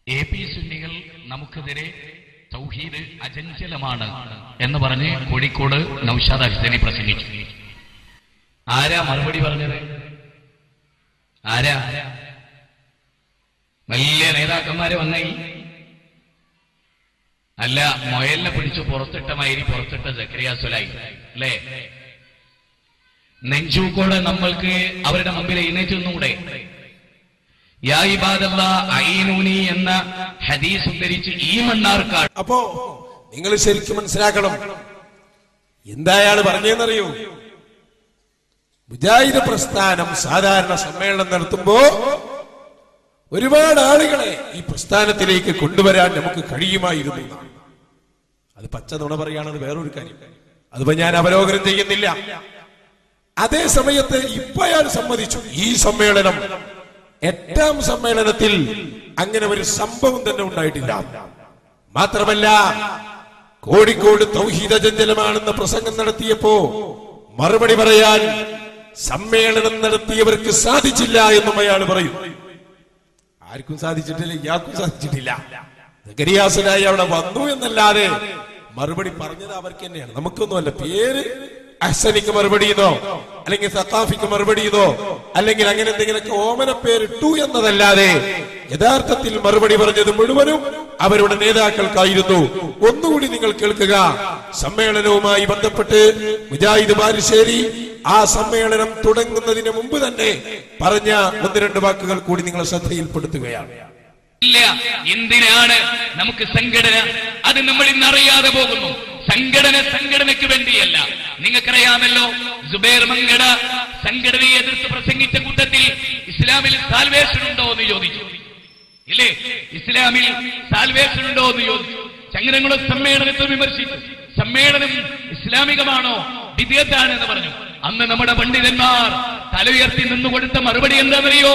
AP സുന്നികൾ നമുക്കെതിരെ തൗഹീദ് അചഞ്ചലമാണ് എന്ന് പറഞ്ഞ് കോഴിക്കോട് നൗഷാദ് അഹ്സനി പ്രസംഗിച്ചു. ആരാ മറുപടി പറഞ്ഞത്? ആരാ? വലിയ നേതാക്കന്മാര് വന്നായി അല്ല, മൊയലിനെ പിടിച്ചു പുറത്തിട്ട മാതിരി പുറത്തിട്ട സക്കരിയ സുലൈ അല്ലേ? നെഞ്ചൂക്കോടെ നമ്മൾക്ക് അവരുടെ മുമ്പിൽ എഴുന്നേറ്റ് നിന്നൂടെ? യാ ഇബാദല്ലാഹ് അഈനൂനി എന്ന ഹദീസ് ഉദ്ധരിച്ച് ഈ മണ്ണാർക്കാട്. അപ്പോ നിങ്ങൾ ശരിക്കും മനസ്സിലാക്കണം, എന്താ അയാൾ പറഞ്ഞതെന്നറിയോ? മുജാഹിദ് പ്രസ്ഥാനം സാധാരണ സമ്മേളനം നടത്തുമ്പോ ഒരുപാട് ആളുകളെ ഈ പ്രസ്ഥാനത്തിലേക്ക് കൊണ്ടുവരാൻ നമുക്ക് കഴിയുമായിരുന്നു. അത് പച്ച നുണ പറയാണത് വേറൊരു കാര്യം, അതിപ്പോ ഞാൻ അവലോകനം ചെയ്യുന്നില്ല. അതേ സമയത്ത് ഇപ്പൊ അയാൾ സമ്മതിച്ചു, ഈ സമ്മേളനം 8ാം സമ്മേളനത്തിൽ അങ്ങനെ ഒരു സംഭവം തന്നെ ഉണ്ടായിട്ടില്ല. മാത്രമല്ല കോഴിക്കോട് തൗഹീദ് അചഞ്ചലമാണെന്ന പ്രസംഗം നടത്തിയപ്പോ മറുപടി പറയാൻ സമ്മേളനം നടത്തിയവർക്ക് സാധിച്ചില്ല എന്നും അയാൾ പറയും. ആർക്കും സാധിച്ചിട്ടില്ല, ഇയാൾക്കും സാധിച്ചിട്ടില്ല. സക്കരിയ സുലൈ അവിടെ വന്നു എന്നല്ലാതെ മറുപടി പറഞ്ഞത് അവർക്ക് തന്നെയാണ്, നമുക്കൊന്നുമല്ല. പേര് അഹ്സനിക്ക് മറുപടി ചെയ്തോ അല്ലെങ്കിൽ സഖാഫിക്ക് മറുപടി ചെയ്തോ അല്ലെങ്കിൽ അങ്ങനെ എന്തെങ്കിലുമൊക്കെ ഓമന പേരിട്ടു എന്നതല്ലാതെ യഥാർത്ഥത്തിൽ മറുപടി പറഞ്ഞത് മുഴുവനും അവരുടെ നേതാക്കൾക്കായിരുന്നു. ഒന്നുകൂടി നിങ്ങൾ കേൾക്കുക. സമ്മേളനവുമായി ബന്ധപ്പെട്ട് മുജാഹിദ് ബാലുശ്ശേരി ആ സമ്മേളനം തുടങ്ങുന്നതിന് മുമ്പ് തന്നെ പറഞ്ഞ 1-2 വാക്കുകൾ കൂടി നിങ്ങളെ ശ്രദ്ധയിൽപ്പെടുത്തുകയാണ്. ഇല്ല, എന്തിനാണ് നമുക്ക് സംഘടന? അത് നമ്മൾ ഇന്നറിയാതെ പോകുന്നു. സംഘടനയ്ക്ക് വേണ്ടിയല്ല. നിങ്ങൾക്കറിയാമല്ലോ, സുബൈർ മങ്കട സംഘടനയെ എതിർത്ത് പ്രസംഗിച്ച കൂട്ടത്തിൽ ഇസ്ലാമിൽ സാൽവേഷൻ ഉണ്ടോ എന്ന് ചോദിച്ചു. ഇല്ലേ, ഇസ്ലാമിൽ സാൽവേഷൻ ഉണ്ടോ എന്ന് ചോദിച്ചു. ചങ്ങരംകുളം സമ്മേളനത്തെ വിമർശിച്ചു. സമ്മേളനം ഇസ്ലാമികമാണോ വിദ്യാർത്ഥാണെന്ന് പറഞ്ഞു. അന്ന് നമ്മുടെ പണ്ഡിതന്മാർ തല ഉയർത്തി നിന്നുകൊടുത്ത മറുപടി എന്താണെന്നറിയോ?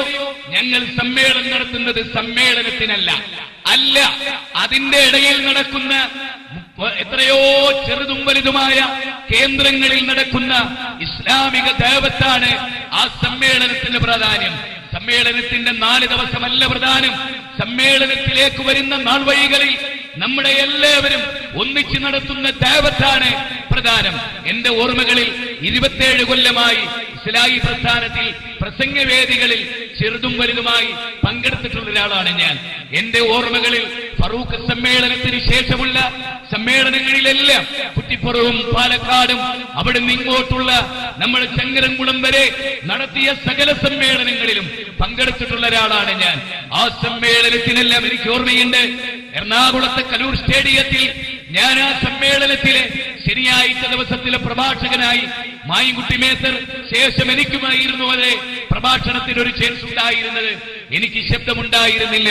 ഞങ്ങൾ സമ്മേളനം നടത്തുന്നത് സമ്മേളനത്തിനല്ല, അല്ല, അതിന്റെ ഇടയിൽ നടക്കുന്ന എത്രയോ ചെറുതും വലുതുമായ കേന്ദ്രങ്ങളിൽ നടക്കുന്ന ഇസ്ലാമിക ദഅവത്താണ് ആ സമ്മേളനത്തിന്റെ പ്രാധാന്യം. സമ്മേളനത്തിന്റെ 4 ദിവസമല്ല പ്രധാനം, സമ്മേളനത്തിലേക്ക് വരുന്ന നാൾ വഴികളിൽ നമ്മുടെ എല്ലാവരും ഒന്നിച്ച് നടത്തുന്ന ദഅവത്താണ് പ്രധാനം. എന്റെ ഓർമ്മകളിൽ 27 കൊല്ലമായി ഇസ്ലാഹി പ്രസ്ഥാനത്തിൽ പ്രസംഗവേദികളിൽ ചെറുതും വലുതുമായി പങ്കെടുത്തിട്ടുള്ള ഒരാളാണ് ഞാൻ. എന്റെ ഓർമ്മകളിൽ ഫറൂഖ് സമ്മേളനത്തിന് ശേഷമുള്ള സമ്മേളനങ്ങളിലെല്ലാം കുറ്റിപ്പുറവും പാലക്കാടും അവിടെ നിന്ന് ഇങ്ങോട്ടുള്ള നമ്മുടെ ചങ്ങരംകുളം വരെ നടത്തിയ സകല സമ്മേളനങ്ങളിലും പങ്കെടുത്തിട്ടുള്ള ഒരാളാണ് ഞാൻ. ആ സമ്മേളനത്തിനെല്ലാം എനിക്ക് ഓർമ്മയുണ്ട്. എറണാകുളത്തെ കലൂർ സ്റ്റേഡിയത്തിൽ ഞാൻ ആ സമ്മേളനത്തിലെ ശനിയാഴ്ച ദിവസത്തിലെ പ്രഭാഷകനായി മായിൻകുട്ടി മേത്തർ, ശേഷം എനിക്കുമായിരുന്നു അതെ പ്രഭാഷണത്തിന് ഒരു ചാൻസ് ഉണ്ടായിരുന്നത്. എനിക്ക് ശബ്ദമുണ്ടായിരുന്നില്ല.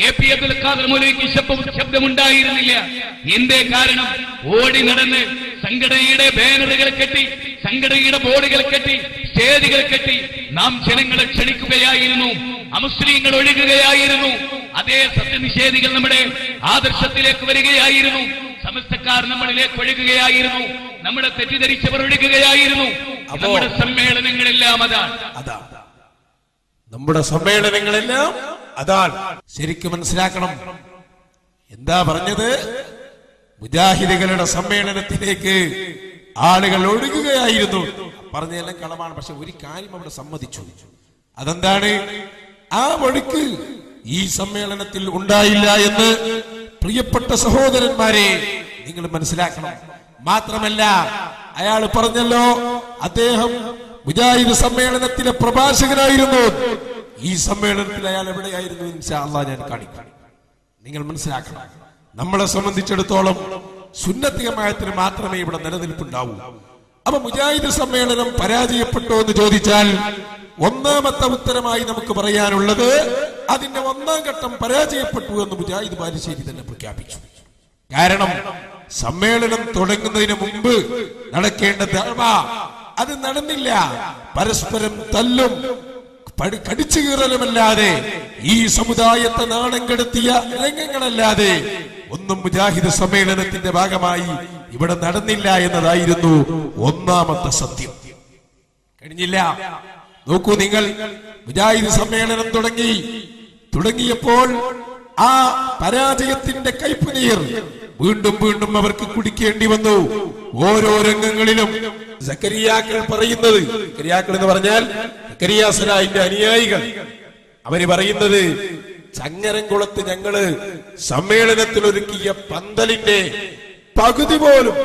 AP അബ്ദുൽ ഖാദർ മൗലവിക്ക് ശബ്ദമുണ്ടായിരുന്നില്ല. എന്തേ കാരണം? ഓടി നടന്ന് സംഘടനയുടെ ബാനറുകൾ കെട്ടി, സംഘടനയുടെ ബോർഡുകൾ കെട്ടി, സ്റ്റേജുകൾ കെട്ടി നാം ജനങ്ങളെ ക്ഷണിക്കുകയായിരുന്നു. അമുസ്ലിങ്ങൾ ഒഴുകുകയായിരുന്നു. അതേ സത്യനിഷേധികൾ നമ്മുടെ ആദർശത്തിലേക്ക് വരികയായിരുന്നു. സമസ്തക്കാർ നമ്മളിലേക്ക് ഒഴുകുകയായിരുന്നു. നമ്മളെ തെറ്റിദ്ധരിച്ചവർ ഒഴുകുകയായിരുന്നു. നമ്മുടെ സമ്മേളനങ്ങളെല്ലാം അതാണ്. നമ്മുടെ സമ്മേളനങ്ങളെല്ലാം അതാണ്. ശരിക്കും മനസ്സിലാക്കണം. എന്താ പറഞ്ഞത്? മുജാഹിദുകളുടെ സമ്മേളനത്തിലേക്ക് ആളുകൾ ഒഴുകുകയായിരുന്നു. പറഞ്ഞതെല്ലാം കളമാണ്. പക്ഷെ ഒരു കാര്യം അവിടെ സമ്മതിച്ചു. അതെന്താണ്? ആ ഒഴുക്ക് ഈ സമ്മേളനത്തിൽ ഉണ്ടായില്ല എന്ന് പ്രിയപ്പെട്ട സഹോദരന്മാരെ നിങ്ങൾ മനസ്സിലാക്കണം. മാത്രമല്ല അയാൾ പറഞ്ഞല്ലോ, അദ്ദേഹം മുജാഹിദ് സമ്മേളനത്തിലെ പ്രഭാഷകനായിരുന്നു. ഈ സമ്മേളനത്തിൽ അയാൾ എവിടെയായിരുന്നു? ഇൻഷാ അല്ലാഹ് ഞാൻ കാണിക്കാം. നിങ്ങൾ മനസ്സിലാക്കണം, നമ്മളെ സംബന്ധിച്ചിടത്തോളം സുന്നത്തി ജമാഅത്തിന് മാത്രമേ ഇവിടെ നിലനിൽപ്പുണ്ടാവൂ. അപ്പൊ മുജാഹിദ് സമ്മേളനം പരാജയപ്പെട്ടോ എന്ന് ചോദിച്ചാൽ ഒന്നാമത്തെ ഉത്തരമായി നമുക്ക് പറയാനുള്ളത്, അതിന്റെ ഒന്നാം ഘട്ടം പരാജയപ്പെട്ടു എന്ന് മുജാഹിദ് ബാലുശ്ശേരി തന്നെ പ്രഖ്യാപിച്ചു. കാരണം സമ്മേളനം തുടങ്ങുന്നതിന് മുമ്പ് നടക്കേണ്ട ദഅവ അത് നടന്നില്ല. പരസ്പരം തല്ലും കടിച്ചു കീറലുമല്ലാതെ, ഈ സമുദായത്തെ നാണം കെടുത്തിയ രംഗങ്ങളല്ലാതെ ഒന്നും മുജാഹിദ് സമ്മേളനത്തിന്റെ ഭാഗമായി ഇവിടെ നടന്നില്ല എന്നതായിരുന്നു ഒന്നാമത്തെ സത്യം. കഴിഞ്ഞില്ല. നോക്കൂ നിങ്ങൾ, മുജാഹിദ് സമ്മേളനം തുടങ്ങിയപ്പോൾ ആ പരാജയത്തിന്റെ കയ്പുനീർ വീണ്ടും വീണ്ടും അവർക്ക് കുടിക്കേണ്ടി വന്നു. ഓരോ രംഗങ്ങളിലും സക്കരിയാക്കൾ പറയുന്നത്, സക്കരിയാക്കൾ എന്ന് പറഞ്ഞാൽ സക്കരിയ സലാഹിന്റെ അനുയായികൾ, അവര് പറയുന്നത്, ചങ്ങരംകുളത്ത് ഞങ്ങള് സമ്മേളനത്തിൽ ഒരുക്കിയ പന്തലിന്റെ പകുതി പോലും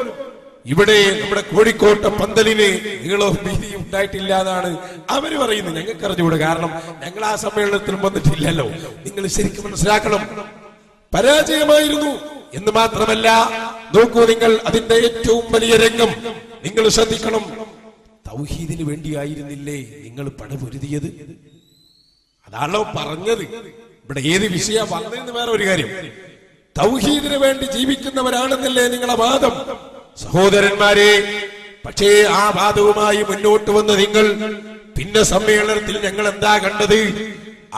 ഇവിടെ നമ്മുടെ കോഴിക്കോട്ടെ പന്തലിന് നീളവും വീതിയും ഉണ്ടായിട്ടില്ല എന്നാണ് അവര് പറയുന്നത്. ഞങ്ങൾക്ക് അറിഞ്ഞുകൂടെ, കാരണം ഞങ്ങൾ ആ സമ്മേളനത്തിൽ വന്നിട്ടില്ലല്ലോ. നിങ്ങൾ ശരിക്കും മനസ്സിലാക്കണം, പരാജയമായിരുന്നു എന്ന് മാത്രമല്ല, നോക്കൂ നിങ്ങൾ, അതിന്റെ ഏറ്റവും വലിയ രംഗം നിങ്ങൾ ശ്രദ്ധിക്കണം. തൗഹീദിന് വേണ്ടിയായിരുന്നില്ലേ നിങ്ങൾ പടപൊരുതിയത്? അതാണല്ലോ പറഞ്ഞത്. ഇവിടെ ഏത് വിഷയ വന്നതെന്ന് വേറെ ഒരു കാര്യം, തൗഹീദിന് വേണ്ടി ജീവിക്കുന്നവരാണെന്നല്ലേ നിങ്ങളെ വാദം, സഹോദരന്മാരെ. പക്ഷേ ആ വാദവുമായി മുന്നോട്ട് വന്ന നിങ്ങൾ പിന്നെ സമ്മേളനത്തിൽ ഞങ്ങൾ എന്താ കണ്ടത്?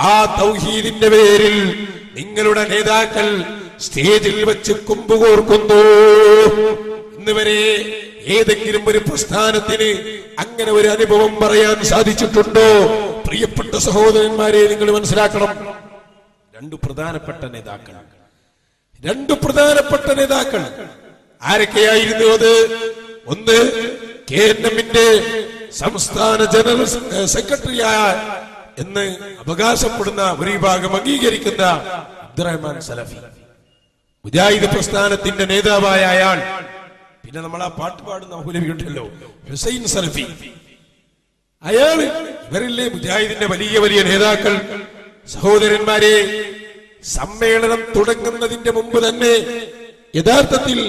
ആ തൗഹീദിന്റെ പേരിൽ നിങ്ങളുടെ നേതാക്കൾ സ്റ്റേജിൽ വെച്ച് കുമ്പുകോർക്കുന്നു. ഇന്നുവരെ ഏതെങ്കിലും ഒരു പ്രസ്ഥാനത്തിന് അങ്ങനെ ഒരു അനുഭവം പറയാൻ സാധിച്ചിട്ടുണ്ടോ? പ്രിയപ്പെട്ട സഹോദരന്മാരെ, നിങ്ങൾ മനസ്സിലാക്കണം, രണ്ട് പ്രധാനപ്പെട്ട നേതാക്കൾ ആരൊക്കെയായിരുന്നു അത്? ഒന്ന്, KNM-ന്റെ സംസ്ഥാന ജനറൽ സെക്രട്ടറിയായ എന്ന് അവകാശപ്പെടുന്ന ഒരു വിഭാഗം അംഗീകരിക്കുന്ന അബ്ദുറഹ്മാൻ സലഫി, മുജാഹിദ് പ്രസ്ഥാനത്തിന്റെ നേതാവായ അയാൾ. പിന്നെ നമ്മൾ ആ പാട്ട് പാടുന്ന മൗലവി ഉണ്ടല്ലോ, ഹുസൈൻ സലഫി, അയാള്. ഇവരില്ലേ മുജാഹിദിന്റെ വലിയ വലിയ നേതാക്കൾ. സഹോദരന്മാരെ, സമ്മേളനം തുടങ്ങുന്നതിന്റെ മുമ്പ് തന്നെ യഥാർത്ഥത്തിൽ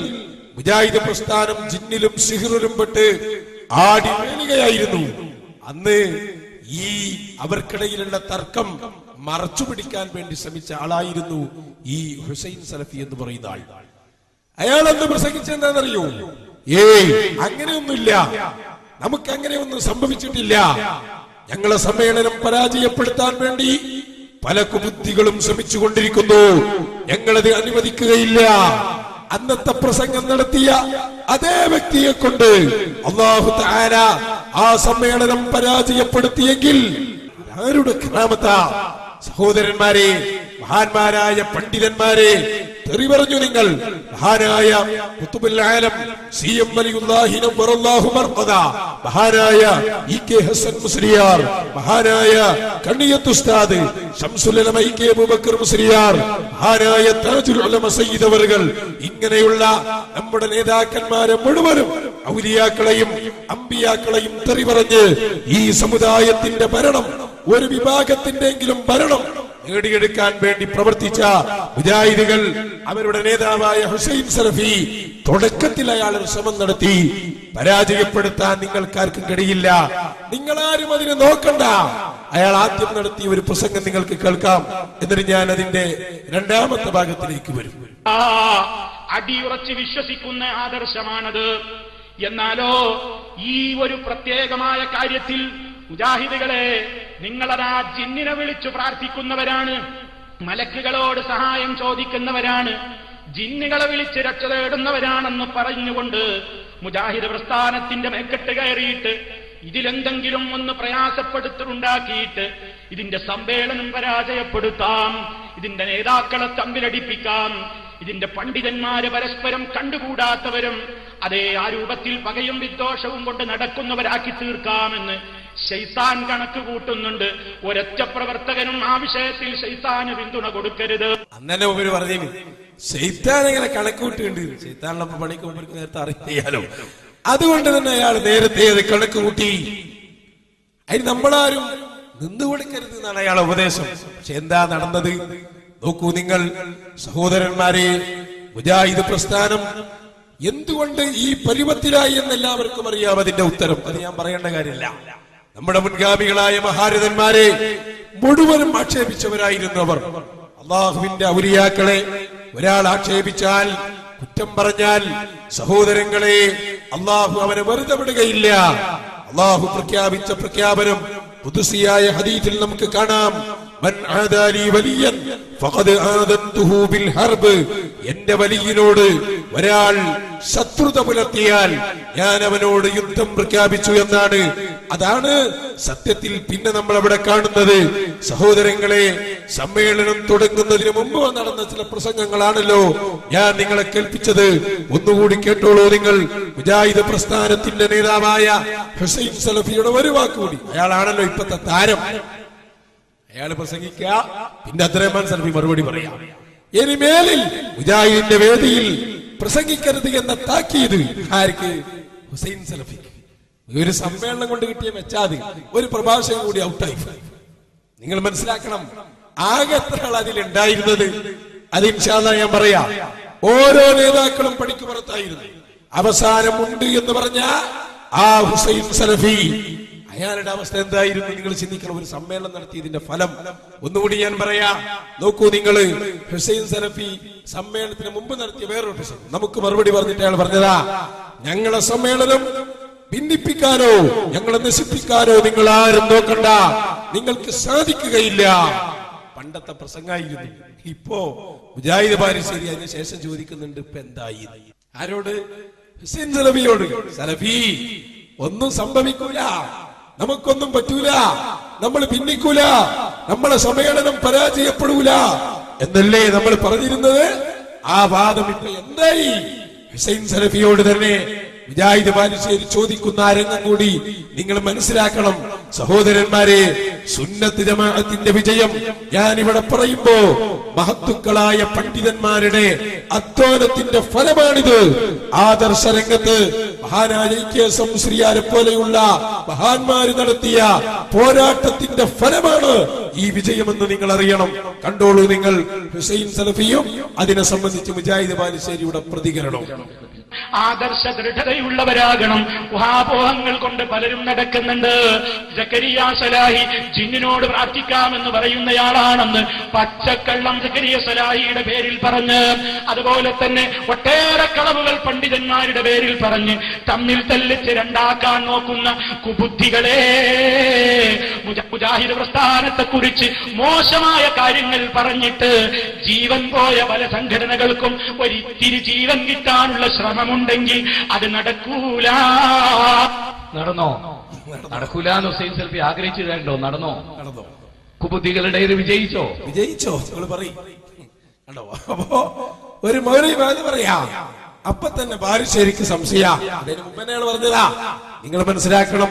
മുജാഹിദ് പ്രസ്ഥാനം ജിന്നിലും സിഹ്റിലും പെട്ട് ആടി മേലുകയായിരുന്നു. അന്ന് ഈ അവർക്കിടയിലുള്ള തർക്കം മറച്ചു പിടിക്കാൻ വേണ്ടി ശ്രമിച്ച ആളായിരുന്നു ഈ ഹുസൈൻ സലഫി എന്ന് പറയുന്ന ആൾ. അയാൾ അന്ന് പ്രസംഗിച്ചെന്താണെന്നറിയോ? അങ്ങനെയൊന്നുമില്ല, നമുക്ക് അങ്ങനെയൊന്നും സംഭവിച്ചിട്ടില്ല. ഞങ്ങളെ സമ്മേളനം പരാജയപ്പെടുത്താൻ വേണ്ടി പല കുബുദ്ധികളും ശ്രമിച്ചുകൊണ്ടിരിക്കുന്നു, ഞങ്ങളത് അനുവദിക്കുകയില്ല. അന്നത്തെ പ്രസംഗം നടത്തിയ അതേ വ്യക്തിയെ കൊണ്ട് അല്ലാഹു തആല ആ സമ്മേളനം പരാജയപ്പെടുത്തിയെങ്കിൽ ആരുടെ കറാമത്താ? സഹോദരന്മാരെ, മഹാന്മാരായ പണ്ഡിതന്മാരെ തെറി പറഞ്ഞു നിങ്ങൾ. മഹാനായ ഖുത്ബുൽ ആലം CM വലിയുല്ലാഹി നവറല്ലാഹു മർഖദ, മഹാനായ EK ഹസൻ മുസ്ലിയാർ, മഹാനായ കണ്ണിയത്ത് ഉസ്താദ് ശംസുൽ ഉലമ EK അബൂബക്കർ മുസ്ലിയാർ, മഹാനായ താജുൽ ഉലമ സയ്യിദ് അവറുകൾ, ഇങ്ങനെയുള്ള നമ്മുടെ നേതാക്കന്മാരെ മുഴുവനും ഔലിയാക്കളെയും അമ്പിയാക്കളെയും തെറി പറഞ്ഞ് ഈ സമുദായത്തിന്റെ ഭരണം, ഒരു വിഭാഗത്തിന്റെങ്കിലും ഭരണം നേടിയെടുക്കാൻ വേണ്ടി പ്രവർത്തിച്ച മുജാഹിദുകൾ, അവരുടെ നേതാവായ ഹുസൈൻ സലഫി, തുടക്കത്തിൽ അയാൾ ശ്രമം നടത്തി. പരാജയപ്പെടുത്താൻ നിങ്ങൾക്കാർക്കും കഴിയില്ല. നിങ്ങളാരും അതിനെ നോക്കണ്ട. അയാൾ ആദ്യം നടത്തിയ ഒരു പ്രസംഗം നിങ്ങൾക്ക് കേൾക്കാം, എന്നിട്ട് ഞാൻ അതിന്റെ രണ്ടാമത്തെ ഭാഗത്തിലേക്ക് വരും. അടിയുറച്ച് വിശ്വസിക്കുന്ന ആദർശമാണത്. എന്നാലോ ഈ ഒരു പ്രത്യേകമായ കാര്യത്തിൽ മുജാഹിദുകളെ, നിങ്ങളതാ ജിന്നിനെ വിളിച്ചു പ്രാർത്ഥിക്കുന്നവരാണ്, മലക്കുകളോട് സഹായം ചോദിക്കുന്നവരാണ്, ജിന്നുകളെ വിളിച്ച് രക്ഷ തേടുന്നവരാണെന്ന് പറഞ്ഞുകൊണ്ട് മുജാഹിദ് പ്രസ്ഥാനത്തിന്റെ മേക്കെട്ട് കയറിയിട്ട് ഇതിലെന്തെങ്കിലും ഒന്ന് പ്രയാസപ്പെടുത്തുണ്ടാക്കിയിട്ട് ഇതിന്റെ സമ്മേളനം പരാജയപ്പെടുത്താം, ഇതിന്റെ നേതാക്കളെ തമ്മിലടിപ്പിക്കാം ഇതിന്റെ പണ്ഡിതന്മാര് പരസ്പരം കണ്ടുകൂടാത്തവരും അതേ ആ രൂപത്തിൽ പകയും വിദ്വേഷവും കൊണ്ട് നടക്കുന്നവരാക്കി തീർക്കാമെന്ന് ശൈത്താൻ കണക്ക് കൂട്ടുന്നുണ്ട്. ഒരൊറ്റ പ്രവർത്തകനും ആ വിഷയത്തിൽ ശൈത്താന് പിന്തുണ കൊടുക്കരുത്. അന്നെ ഉപരി പറഞ്ഞു ശൈത്താൻ ഇങ്ങനെ കണക്ക് കൂട്ടിയുണ്ട്. ശൈത്താനുള്ള പണിക്ക് മുമ്പ് നേരത്തെ അറിയാലോ. അതുകൊണ്ട് തന്നെ അയാൾ നേരത്തെ അത് കണക്ക് കൂട്ടി. അതിന് നമ്മളാരും നിന്നു കൊടുക്കരുത് എന്നാണ് അയാളുടെ ഉപദേശം. പക്ഷെ എന്താ നടന്നത് നോക്കൂ നിങ്ങൾ സഹോദരന്മാരെ. മുജാഹിദ് പ്രസ്ഥാനം എന്തുകൊണ്ട് ഈ പരുവത്തിലായി എന്ന് എല്ലാവർക്കും അറിയാം. അതിന്റെ ഉത്തരം അത് ഞാൻ പറയേണ്ട കാര്യമില്ല. നമ്മുടെ മുൻഗാമികളായ മഹാരഥന്മാരെ മുഴുവനും ആക്ഷേപിച്ചവരായിരുന്നു അവർ. അള്ളാഹുവിന്റെ ഔലിയാക്കളെ ഒരാൾ ആക്ഷേപിച്ചാൽ, കുറ്റം പറഞ്ഞാൽ, സഹോദരങ്ങളെ, അള്ളാഹു അവനെ വെറുതെ വിടുകയില്ല. അള്ളാഹു പ്രഖ്യാപിച്ച പ്രഖ്യാപനം ഖുദ്സിയായ ഹദീസിൽ നമുക്ക് കാണാം. മൻ ആദാലി വലിയൻ ഫഖദ് ആദൻതുഹു ബിൽ ഹർബ്. എന്റെ വലിയനോട് ഒരാൾ ശത്രുത പുലർത്തിയാൽ ഞാൻ അവനോട് യുദ്ധം പ്രഖ്യാപിച്ചു എന്നാണ്. അതാണ് സത്യത്തിൽ പിന്നെ നമ്മൾ അവിടെ കാണുന്നത്. സഹോദരങ്ങളെ, സമ്മേളനം തുടങ്ങുന്നതിന് മുമ്പ് നടന്ന ചില പ്രസംഗങ്ങളാണല്ലോ ഞാൻ നിങ്ങളെ കേൾപ്പിച്ചത്. ഒന്നുകൂടി കേട്ടോളൂ നിങ്ങൾ. മുജാഹിദ് പ്രസ്ഥാനത്തിന്റെ നേതാവായ ഹുസൈൻ സലഫിയുടെ ഒരു വാക്കുകൂടി. അയാളാണല്ലോ ഇപ്പത്തെ താരം. അയാൾ പ്രസംഗിക്കുക, പിന്നെ അബ്ദുറഹ്മാൻ സലഫി മറുപടി പറയാം. ഇനി മേലിൽ മുജാഹിദിന്റെ വേദിയിൽ പ്രസംഗിക്കരുത് എന്ന താക്കീത് ആർക്ക്? ഹുസൈൻ സലഫിക്ക്. ഒരു സമ്മേളനം കൊണ്ട് കിട്ടിയ മെച്ചാതി ഒരു പ്രഭാഷകൻ കൂടി ഔട്ടായി. നിങ്ങൾ മനസ്സിലാക്കണം, ആകെ എത്ര ആൾ അതിലുണ്ടായിരുന്നത്? അത് ഇൻഷാ അല്ലാഹ് ഞാൻ പറയാം. ഓരോ നേതാക്കളും പണിക്ക് പുറത്തായിരുന്നു. അവസാനമുണ്ട് എന്ന് പറഞ്ഞ ആ ഹുസൈൻ സലഫി, അയാളുടെ അവസ്ഥ എന്തായിരുന്നു നിങ്ങൾ ചിന്തിക്കണം. ഒരു സമ്മേളനം നടത്തിയതിന്റെ ഫലം ഒന്നുകൂടി ഞാൻ പറയാം. നോക്കൂ നിങ്ങൾ, ഹുസൈൻ സലഫി സമ്മേളനത്തിന് മുമ്പ് നടത്തിയ വേറൊരു പ്രശ്നം നമുക്ക് മറുപടി പറഞ്ഞിട്ട് അയാൾ പറഞ്ഞതാ, ഞങ്ങളെ സമ്മേളനം ഭിന്നിപ്പിക്കാനോ ഞങ്ങളെ നശിപ്പിക്കാനോ നിങ്ങൾ ആരും നോക്കണ്ട, നിങ്ങൾക്ക് സാധിക്കുകയില്ല. പണ്ടത്തെ പ്രസംഗമായിരുന്നു. ഇപ്പോ മുജാഹിദ് ബാരിശ്ശേരി അതിന് ശേഷം ചോദിക്കുന്നുണ്ട്, ഇപ്പൊ എന്തായി? ആരോട്? ഹുസൈൻ സലഫിയോട്. സലഫി, ഒന്നും സംഭവിക്കൂല, നമുക്കൊന്നും പറ്റൂല, നമ്മൾ ഭിന്നിക്കൂല, നമ്മളെ സമ്മേളനം പരാജയപ്പെടൂല എന്നല്ലേ നമ്മൾ പറഞ്ഞിരുന്നത്. ആ വാദം ഇപ്പൊ എന്തായി? ഹുസൈൻ സലഫിയോട് തന്നെ മുജാഹിദ് ബാരിശ്ശേരി ചോദിക്കുന്ന ആ രംഗം കൂടി നിങ്ങൾ മനസ്സിലാക്കണം. സഹോദരന്മാരെ, സുന്നത്ത് ജമാഅത്തിന്റെ വിജയം ഞാൻ ഇവിടെ പറയുമ്പോ മഹത്തുക്കളായ പണ്ഡിതന്മാരുടെ അധ്വാനത്തിന്റെ ഫലമാണിത്. ആദർശ രംഗത്ത് മഹാനായ കെ.എസ്. മുസ്ലിയാരെ പോലെയുള്ള മഹാന്മാര് നടത്തിയ പോരാട്ടത്തിന്റെ ഫലമാണ് ഈ വിജയമെന്ന് നിങ്ങൾ അറിയണം. കണ്ടോളൂ നിങ്ങൾ ഹുസൈൻ സലഫിയും അതിനെ സംബന്ധിച്ച് മുജാഹിദ് ബാരിശ്ശേരിയുടെ പ്രതികരണവും. ആദർശ ദൃഢതയുള്ളവരാകണം. ഊഹാപോഹങ്ങൾ കൊണ്ട് പലരും നടക്കുന്നുണ്ട്. സക്കരിയ സലാഹി ജിന്നിനോട് പ്രാർത്ഥിക്കാമെന്ന് പറയുന്നയാളാണെന്ന് പച്ചക്കള്ളം സക്കരിയ സലാഹിയുടെ പേരിൽ പറഞ്ഞ്, അതുപോലെ തന്നെ ഒട്ടേറെ കളവുകൾ പണ്ഡിതന്മാരുടെ പേരിൽ പറഞ്ഞ് തമ്മിൽ തല്ലിച്ച് രണ്ടാക്കാൻ നോക്കുന്ന കുബുദ്ധികളെ, മുജാഹിദ് പ്രസ്ഥാനത്തെ കുറിച്ച് മോശമായ കാര്യങ്ങൾ പറഞ്ഞിട്ട് ജീവൻ പോയ പല സംഘടനകൾക്കും ഒരിത്തിരി ജീവൻ കിട്ടാനുള്ള ശ്രമമുണ്ടെങ്കിൽ അത് നടക്കൂല. നടന്നോ? നടക്കൂല എന്ന് ഹുസൈൻ സലഫി ആഗ്രഹിച്ചിട്ടുണ്ടോ? നടന്നോ? കുബുദ്ധികളുടെ വിജയിച്ചോ? വിജയിച്ചോ? നിങ്ങൾ പറയും. അപ്പോ ഒരു മൗലവി പറയാ, അപ്പൊ തന്നെ ബാരിശ്ശേരിക്ക് സംശയ. അതിന് മുമ്പ് അയാൾ പറഞ്ഞതാ. നിങ്ങൾ മനസ്സിലാക്കണം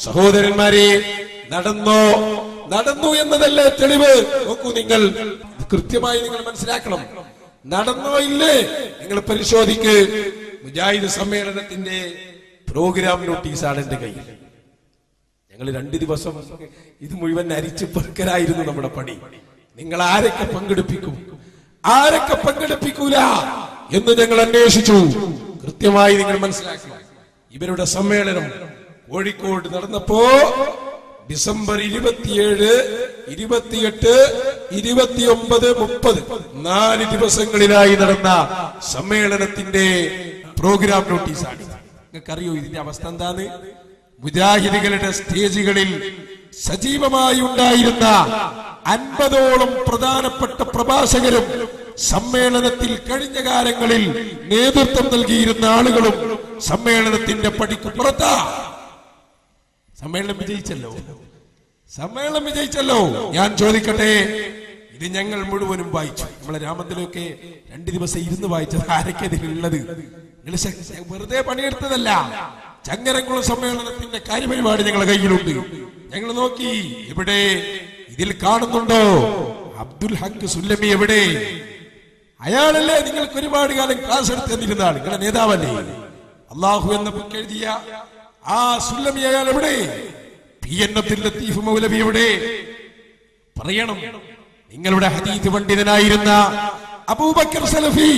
സഹോദരന്മാരെ, നടന്നു എന്നതല്ലേ തെളിവ്. നോക്കൂ നിങ്ങൾ, കൃത്യമായി നിങ്ങൾ മനസ്സിലാക്കണം. നടന്നോ ഇല്ലേ നിങ്ങൾ പരിശോധിക്ക്. മുജാഹിദ് സമ്മേളനത്തിന്റെ പ്രോഗ്രാം നോട്ടീസാണ് എന്റെ കയ്യിൽ. ഞങ്ങൾ 2 ദിവസം ഇത് മുഴുവൻ അരിച്ചു പെറുക്കലായിരുന്നു നമ്മുടെ പണി. നിങ്ങൾ ആരൊക്കെ പങ്കെടുപ്പിക്കും, ആരൊക്കെ പങ്കെടുപ്പിക്കൂല എന്ന് ഞങ്ങൾ അന്വേഷിച്ചു. കൃത്യമായി നിങ്ങൾ മനസ്സിലാക്കണം. ഇവരുടെ സമ്മേളനം കോഴിക്കോട് നടന്നപ്പോ ഡിസംബർ 27, 28, 29, 30 4 ദിവസങ്ങളിലായി നടന്ന സമ്മേളനത്തിന്റെ പ്രോഗ്രാം നോട്ടീസാണ്. നിങ്ങൾക്കറിയോ ഇതിന്റെ അവസ്ഥ എന്താന്ന്? മുജാഹിദുകളുടെ സ്റ്റേജുകളിൽ സജീവമായി ഉണ്ടായിരുന്ന 50ഓളം പ്രധാനപ്പെട്ട പ്രഭാഷകരും സമ്മേളനത്തിൽ കഴിഞ്ഞ കാലങ്ങളിൽ നേതൃത്വം നൽകിയിരുന്ന ആളുകളും സമ്മേളനത്തിന്റെ പടിക്ക് പുറത്താ. സമ്മേളനം വിജയിച്ചല്ലോ. ഞാൻ ചോദിക്കട്ടെ, ഇത് ഞങ്ങൾ മുഴുവനും വായിച്ചു. നമ്മളെ രാമത്തിലൊക്കെ 2 ദിവസം ഇരുന്ന് വായിച്ചത്. ആരൊക്കെ ഇതിലുള്ളത്? വെറുതെ പണിയെടുത്തതല്ല. ചങ്ങരംകുളം സമ്മേളനത്തിന്റെ കാര്യപരിപാടി ഞങ്ങളുടെ കയ്യിലുണ്ട്. ഞങ്ങൾ നോക്കി. എവിടെ ഇതിൽ കാണുന്നുണ്ടോ അബ്ദുൽ ഹക്ക് സുല്ലമി? എവിടെ? അയാളല്ലേ നിങ്ങൾക്ക് ഒരുപാട് കാലം ക്ലാസ് എടുത്ത് തന്നിരുന്ന ആൾ, നിങ്ങളുടെ നേതാവല്ലേ? അള്ളാഹു എന്ന ബുക്ക് എഴുതിയ ആ സുല്ലമി അയാൾ എവിടെ? PN അബ്ദുൽ ലത്തീഫ് മൗലവി എവിടെ? പറയണം. നിങ്ങളുടെ ഹദീസ് പണ്ഡിതനായിരുന്ന അബൂബക്കർ സലഫി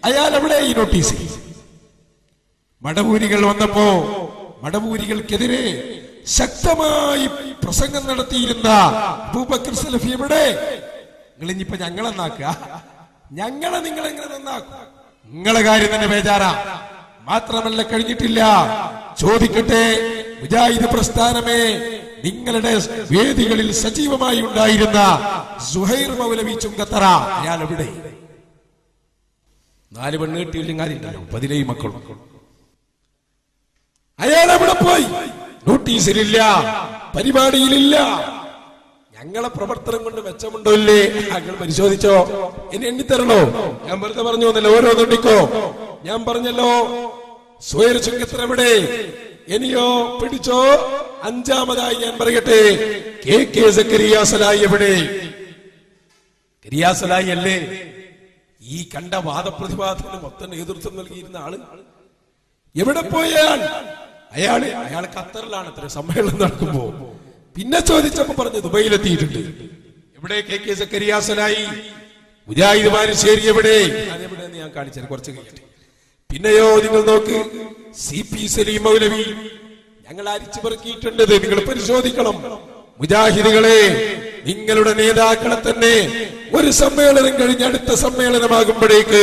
അയാൾ എവിടെ? ഈ നോട്ടീസ് മടവൂരികൾ വന്നപ്പോ മടവൂരികൾക്കെതിരെ ശക്തമായി പ്രസംഗം നടത്തിയിരുന്ന അബൂബക്കർ സലഫി എവിടെ? നിങ്ങൾ ഇനിയിപ്പോ ഞങ്ങളെ നന്നാക്കുക, ഞങ്ങളെ നിങ്ങളെങ്ങനെ നന്നാക്കുക? നിങ്ങളെ കാര്യം തന്നെ ബേജാറാ. മാത്രമല്ല, കഴിഞ്ഞിട്ടില്ല. ചോദിക്കട്ടെ, മുജാഹിദ് പ്രസ്ഥാനമേ, നിങ്ങളുടെ വേദികളിൽ സജീവമായി ഉണ്ടായിരുന്ന സുഹൈർ മൗലവി ചുങ്കത്തറ അയാൾ എവിടെ? 4 പെണ്ണ് കിട്ടിയില്ലെങ്കിൽ കാര്യമുണ്ടല്ലോ, 17 മക്കളും. അയാൾ എവിടെ പോയി? നോട്ടീസിലില്ല, പരിപാടിയിലില്ല. ഞങ്ങളെ പ്രവർത്തനം കൊണ്ട് മെച്ചമുണ്ടോ ഇല്ലേ? ഞങ്ങൾ പരിശോധിച്ചോ? ഇനി എണ്ണിത്തരണോ? ഞാൻ വെറുതെ പറഞ്ഞു എന്നല്ല, ഓരോന്നുണ്ടിക്കോ. ഞാൻ പറഞ്ഞല്ലോ സുഹൈർ ചുങ്കത്തറ എവിടെ? ഇനിയോ പിടിച്ചോ. 5ാമതായി ഞാൻ പറയട്ടെ, KK സക്കരിയ സലായി എവിടെ? കരിയാസലായി അല്ലേ ഈ കണ്ട വാദപ്രതിവാദത്തിന് മൊത്തം നേതൃത്വം നൽകിയിരുന്ന ആള്? എവിടെ പോയാൽ? അയാൾ ഖത്തറിലാണ് അത്ര സമ്മേളനം നടക്കുമ്പോ. പിന്നെ ചോദിച്ചപ്പോ പറഞ്ഞു ദുബൈയിലെത്തിയിട്ടുണ്ട്. എവിടെ KK സക്കരിയ സലായി? മുജാഹിദ് ബാലുശ്ശേരി എവിടെ? അതെവിടെയെന്ന് ഞാൻ കാണിച്ചാൽ കുറച്ച് കഴിയട്ടെ. പിന്നെയോ നിങ്ങൾ നോക്ക്, CP സലീം മൗലവി ഞങ്ങൾ അരിച്ചു പെറുക്കിയിട്ടുണ്ട്. നിങ്ങൾ പരിശോധിക്കണം. മുജാഹിദുകളെ, നിങ്ങളുടെ നേതാക്കളെ തന്നെ ഒരു സമ്മേളനം കഴിഞ്ഞ് അടുത്ത സമ്മേളനമാകുമ്പോഴേക്ക്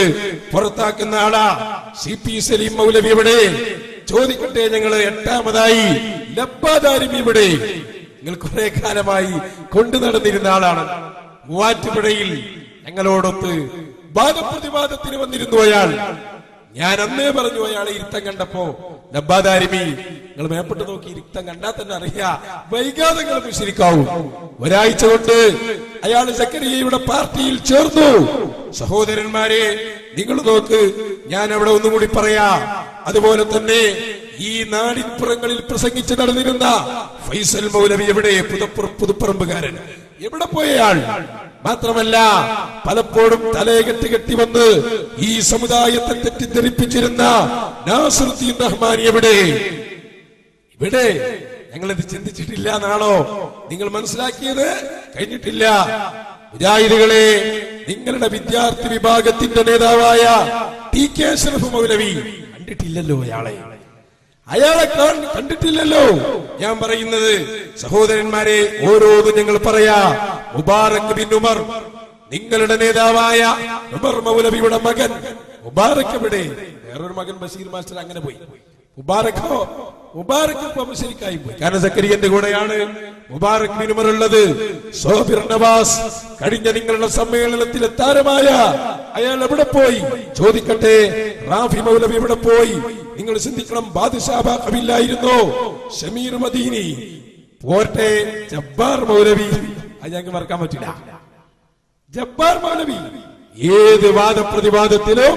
പുറത്താക്കുന്ന ആളാ CP സലീം മൗലവി എവിടെ? ചോദിക്കട്ടെ. ഞങ്ങൾ 8ാമതായി ലബ്ബാദാരിമി എവിടെ? നിങ്ങൾ കുറെ കാലമായി കൊണ്ടു നടന്നിരുന്ന ആളാണ്. മൂവാറ്റുപുഴയിൽ ഞങ്ങളോടൊത്ത് വാദപ്രതിവാദത്തിന് വന്നിരുന്നു അയാൾ. ഞാൻ അന്നേ പറഞ്ഞു, അയാളെ ഇരുത്തം കണ്ടപ്പോ ലബ്ബാദാരിമി, നിങ്ങൾ മേപ്പെട്ട് നോക്കി ഇരുത്തം കണ്ടാൽ തന്നെ അറിയാ, വൈകാതെ നിങ്ങൾ മുശ്രിക്കാവും. ഒരാഴ്ച കൊണ്ട് അയാൾ സക്കരിയയുടെ പാർട്ടിയിൽ ചേർന്നു. സഹോദരന്മാരെ, നിങ്ങൾ നോക്ക്, ഞാൻ അവിടെ ഒന്നുകൂടി പറയാ. അതുപോലെ തന്നെ ഈ നാടിപ്പുറങ്ങളിൽ പ്രസംഗിച്ച് നടന്നിരുന്ന ഫൈസൽ മൗലവി എവിടെ? പുതുപ്പറമ്പുകാരൻ എവിടെ പോയയാൾ? മാത്രമല്ല, പലപ്പോഴും തലയെകെട്ടി കെട്ടി വന്ന് ഈ സമുദായത്തെ തെറ്റിദ്ധരിപ്പിച്ചിരുന്ന നാസിറുദ്ദീൻ റഹ്മാനി എവിടെ? ഇവിടെ ഞങ്ങളിത് ചിന്തിച്ചിട്ടില്ല എന്നാണോ നിങ്ങൾ മനസ്സിലാക്കിയത്? കഴിഞ്ഞിട്ടില്ല. മുജാഹിദുകളെ, നിങ്ങളുടെ വിദ്യാർത്ഥി വിഭാഗത്തിന്റെ നേതാവായ TK അഷ്റഫ് മൗലവി കണ്ടിട്ടില്ലല്ലോ. അയാളെ കണ്ടിട്ടില്ലല്ലോ. ഞാൻ പറയുന്നത് സഹോദരന്മാരെ, ഓരോന്നും ഞങ്ങൾ പറയാ. മുബാറക് ബിൻ ഉമർ, നിങ്ങളുടെ നേതാവായ ഉമർ മൗലവിയുടെ മകൻ മുബാറക് എവിടെ? വേറൊരു മകൻ ബഷീർ മാസ്റ്റർ അങ്ങനെ പോയി. മുബാറക് ശരിക്കായി പോയി. കാരണം സക്കരിയന്റെ കൂടെയാണ് മുബാറക് ബിൻ ഉമർ ഉള്ളത്. സോബിർ നവാസ് കഴിഞ്ഞ നിങ്ങളുടെ സമ്മേളനത്തിലെ താരമായ അയാൾ എവിടെ പോയി? ചോദിക്കട്ടെ. റാഫി മൗലവി എവിടെ പോയി? നിങ്ങൾ ചിന്തിക്കണം. ബാദുഷാബ കബില്ലായിരുന്നോ? ഷമീർ മദീനി പോട്ടെ. ജബ്ബാർ മൗലവി, അത് ഞങ്ങൾക്ക് മറക്കാൻ പറ്റില്ല. ജബ്ബാർ മൗലവി ഏത് വാദപ്രതിവാദത്തിലും